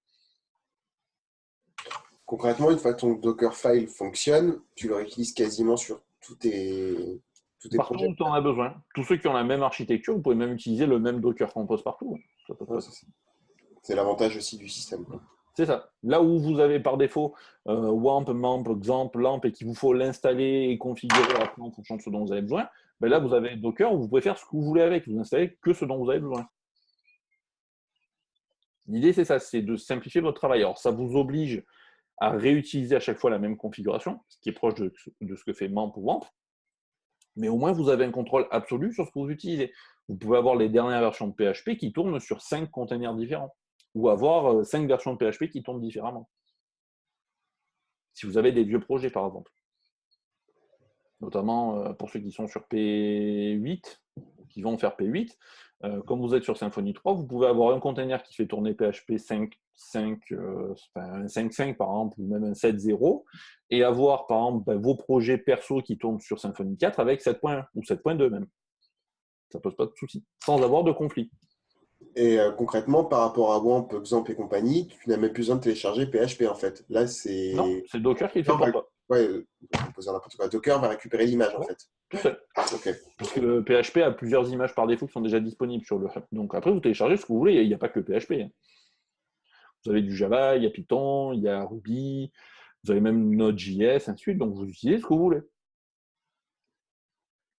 Concrètement, une fois que ton Dockerfile fonctionne, tu le réutilises quasiment sur tous tes Partout projets. où tu en as besoin. Tous ceux qui ont la même architecture, vous pouvez même utiliser le même Docker Compose partout. Ça peut pas... C'est l'avantage aussi du système. C'est ça. Là où vous avez par défaut WAMP, MAMP, XAMPP, LAMP et qu'il vous faut l'installer et configurer en fonction de ce dont vous avez besoin, ben là vous avez Docker où vous pouvez faire ce que vous voulez avec. Vous installez que ce dont vous avez besoin. L'idée c'est ça, c'est de simplifier votre travail. Alors ça vous oblige à réutiliser à chaque fois la même configuration, ce qui est proche de ce que fait MAMP ou WAMP, mais au moins vous avez un contrôle absolu sur ce que vous utilisez. Vous pouvez avoir les dernières versions de PHP qui tournent sur 5 containers différents, ou avoir 5 versions de PHP qui tournent différemment. Si vous avez des vieux projets, par exemple. Notamment pour ceux qui sont sur P8, qui vont faire P8, comme vous êtes sur Symfony 3, vous pouvez avoir un container qui fait tourner PHP 5.5, un 5.5 par exemple, ou même un 7.0, et avoir par exemple vos projets perso qui tournent sur Symfony 4 avec 7.1 ou 7.2 même. Ça ne pose pas de souci, sans avoir de conflit. Et concrètement, par rapport à WAMP, XAMPP et compagnie, tu n'as même plus besoin de télécharger PHP en fait. Là, c'est. Non, c'est Docker qui le fait pour toi. Ouais, on peut dire n'importe quoi. Docker va récupérer l'image en fait. Tout seul. Ok. Parce que le PHP a plusieurs images par défaut qui sont déjà disponibles sur le hub. Donc après, vous téléchargez ce que vous voulez, il n'y a pas que le PHP. Vous avez du Java, il y a Python, il y a Ruby, vous avez même Node.js, ainsi de suite. Donc vous utilisez ce que vous voulez.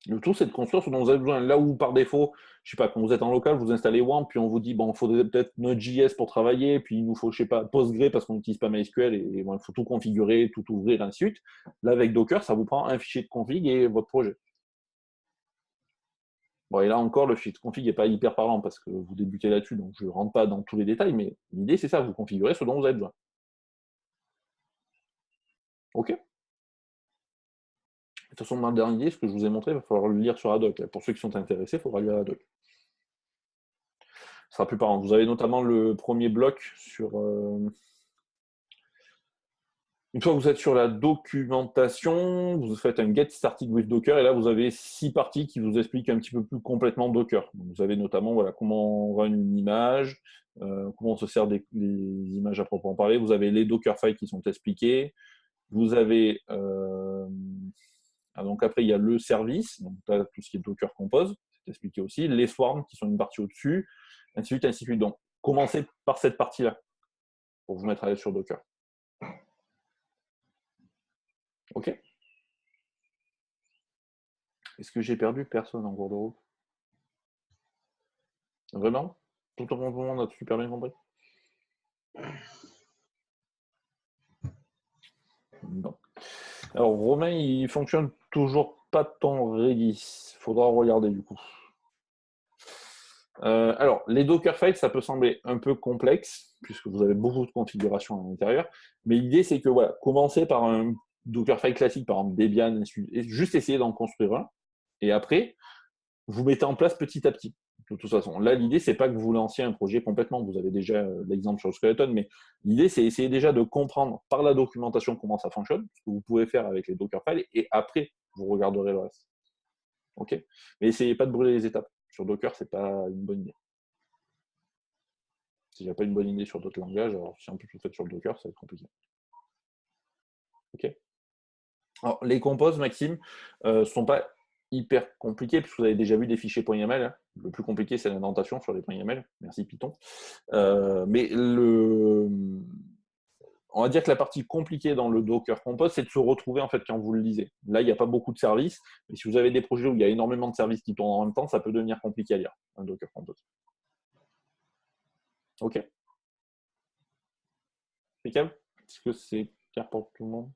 Le tout, c'est de construire ce dont vous avez besoin. Là où, par défaut, je sais pas, quand vous êtes en local, vous installez WAMP, puis on vous dit, bon, il faudrait peut-être Node.js pour travailler, puis il nous faut, je sais pas, Postgre parce qu'on n'utilise pas MySQL, et bon, il faut tout configurer, tout ouvrir, ainsi de suite. Là, avec Docker, ça vous prend un fichier de config et votre projet. Bon, et là encore, le fichier de config n'est pas hyper parlant parce que vous débutez là-dessus, donc je ne rentre pas dans tous les détails, mais l'idée, c'est ça, vous configurez ce dont vous avez besoin. OK? De toute façon, dans le dernier, ce que je vous ai montré, il va falloir le lire sur Hadoop. Pour ceux qui sont intéressés, il faudra lire Hadoop. Ce sera plus parlant. Vous avez notamment le premier bloc sur... Une fois que vous êtes sur la documentation, vous faites un Get Started with Docker, et là, vous avez 6 parties qui vous expliquent un petit peu plus complètement Docker. Donc, vous avez notamment voilà, comment on run une image, comment on se sert des images à proprement parler. Vous avez les Dockerfiles qui sont expliqués. Vous avez... donc après, il y a le service, donc là, tout ce qui est Docker Compose, c'est expliqué aussi. Les swarms qui sont une partie au-dessus, ainsi de suite, ainsi de suite. Donc, commencez par cette partie-là pour vous mettre à l'aise sur Docker. OK. Est-ce que j'ai perdu personne en cours de route? Vraiment? Tout le monde a super bien compris? Non. Alors, Romain, il fonctionne toujours pas ton Redis. Faudra regarder du coup. Alors, les Dockerfiles, ça peut sembler un peu complexe, puisque vous avez beaucoup de configurations à l'intérieur. Mais l'idée, c'est que voilà, commencez par un Dockerfile classique, par exemple Debian, et juste essayer d'en construire un. Et après, vous mettez en place petit à petit. De toute façon, là, l'idée, c'est pas que vous lanciez un projet complètement. Vous avez déjà l'exemple sur le Skeleton, mais l'idée, c'est essayer déjà de comprendre par la documentation comment ça fonctionne, ce que vous pouvez faire avec les Dockerfiles, et après, vous regarderez le reste. OK? Mais essayez pas de brûler les étapes. Sur Docker, c'est pas une bonne idée. Si il n'y a pas une bonne idée sur d'autres langages, alors si en plus vous faites sur le Docker, ça va être compliqué. OK. Alors, les composes, Maxime, ne sont pas hyper compliqués, puisque vous avez déjà vu des fichiers .yaml. Hein. Le plus compliqué, c'est l'indentation sur les .yaml. Merci Python. Mais on va dire que la partie compliquée dans le Docker Compose, c'est de se retrouver en fait quand vous le lisez. Là, il n'y a pas beaucoup de services, mais si vous avez des projets où il y a énormément de services qui tournent en même temps, ça peut devenir compliqué à lire, un Docker Compose. OK. Impeccable. Est-ce que c'est clair pour tout le monde?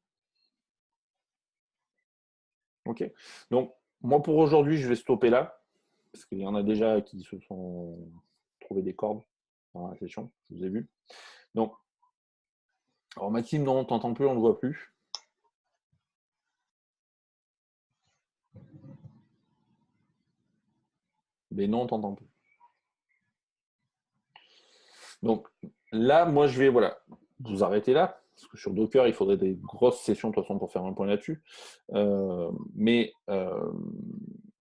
OK. Donc, moi, pour aujourd'hui, je vais stopper là, parce qu'il y en a déjà qui se sont trouvés des cordes dans la session, je vous ai vu. Donc, alors Maxime, non, on ne t'entend plus, on ne le voit plus. Mais non, on ne t'entend plus. Donc là, moi, je vais vous arrêter là, parce que sur Docker, il faudrait des grosses sessions de toute façon pour faire un point là-dessus.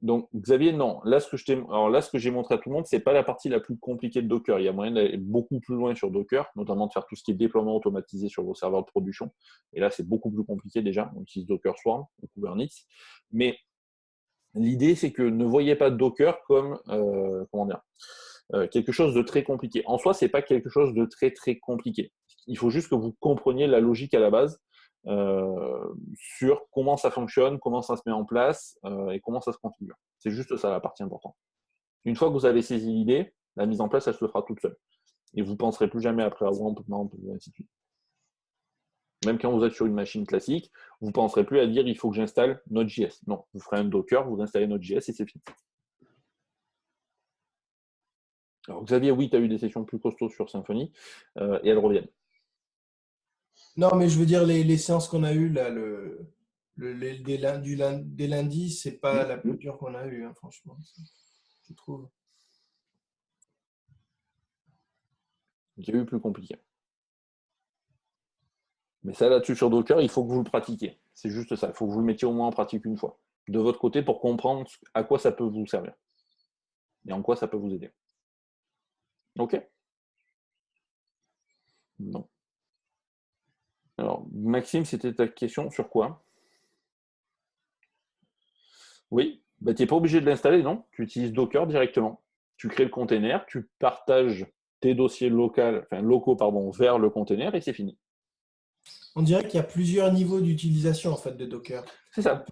Donc Xavier, non. Là, ce que j'ai montré à tout le monde, c'est pas la partie la plus compliquée de Docker. Il y a moyen d'aller beaucoup plus loin sur Docker, notamment de faire tout ce qui est déploiement automatisé sur vos serveurs de production. Et là, c'est beaucoup plus compliqué déjà. On utilise Docker Swarm ou Kubernetes. Mais l'idée, c'est que ne voyez pas Docker comme quelque chose de très compliqué. En soi, c'est pas quelque chose de très très compliqué. Il faut juste que vous compreniez la logique à la base sur comment ça fonctionne, comment ça se met en place et comment ça se configure. C'est juste ça la partie importante. Une fois que vous avez saisi l'idée, la mise en place, elle se fera toute seule. Et vous ne penserez plus jamais après avoir ainsi de suite. Même quand vous êtes sur une machine classique, vous ne penserez plus à dire il faut que j'installe Node.js. Non, vous ferez un Docker, vous installez Node.js et c'est fini. Alors Xavier, oui, tu as eu des sessions plus costauds sur Symfony et elles reviennent. Non, mais je veux dire, les séances qu'on a eues, là, des lundis, c'est pas la plus dure qu'on a eue, hein, franchement, je trouve. Il y a eu plus compliqué. Mais ça, là-dessus, sur Docker, il faut que vous le pratiquiez. C'est juste ça. Il faut que vous le mettiez au moins en pratique une fois. De votre côté, pour comprendre à quoi ça peut vous servir. Et en quoi ça peut vous aider. OK? Non. Alors, Maxime, c'était ta question sur quoi? Oui. Bah, tu n'es pas obligé de l'installer, non? Tu utilises Docker directement. Tu crées le container, tu partages tes dossiers locaux vers le container et c'est fini. On dirait qu'il y a plusieurs niveaux d'utilisation en fait de Docker. C'est ça.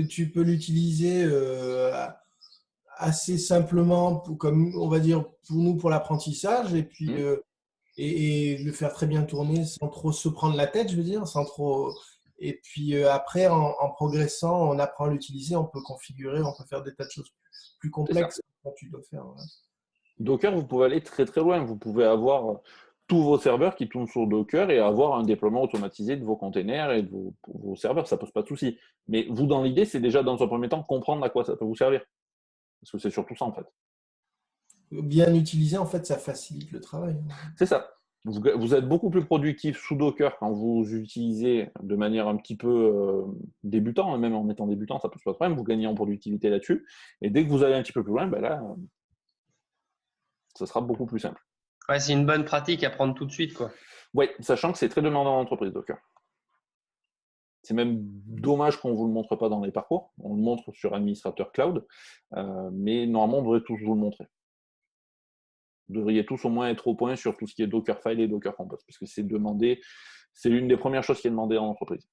Tu peux l'utiliser assez simplement, comme on va dire pour nous pour l'apprentissage, et puis et le faire très bien tourner sans trop se prendre la tête, je veux dire, sans trop. Et puis après, en progressant, on apprend à l'utiliser, on peut configurer, on peut faire des tas de choses plus complexes que tu dois faire. Voilà. Docker, vous pouvez aller très très loin. Vous pouvez avoir tous vos serveurs qui tournent sur Docker et avoir un déploiement automatisé de vos containers et de vos serveurs. Ça ne pose pas de souci. Mais vous, dans l'idée, c'est déjà dans un premier temps comprendre à quoi ça peut vous servir. Parce que c'est surtout ça, en fait. Bien utilisé, en fait, ça facilite le travail. C'est ça. Vous êtes beaucoup plus productif sous Docker quand vous utilisez de manière un petit peu débutant, même en étant débutant, ça ne pose pas de problème. Vous gagnez en productivité là-dessus. Et dès que vous allez un petit peu plus loin, ben là, ça sera beaucoup plus simple. Ouais, c'est une bonne pratique à prendre tout de suite, quoi. Oui, sachant que c'est très demandant en entreprise, Docker. C'est même dommage qu'on ne vous le montre pas dans les parcours. On le montre sur administrateur cloud, mais normalement, on devrait tous vous le montrer. Vous devriez tous au moins être au point sur tout ce qui est Dockerfile et Docker Compose, puisque c'est demandé, c'est l'une des premières choses qui est demandée en entreprise.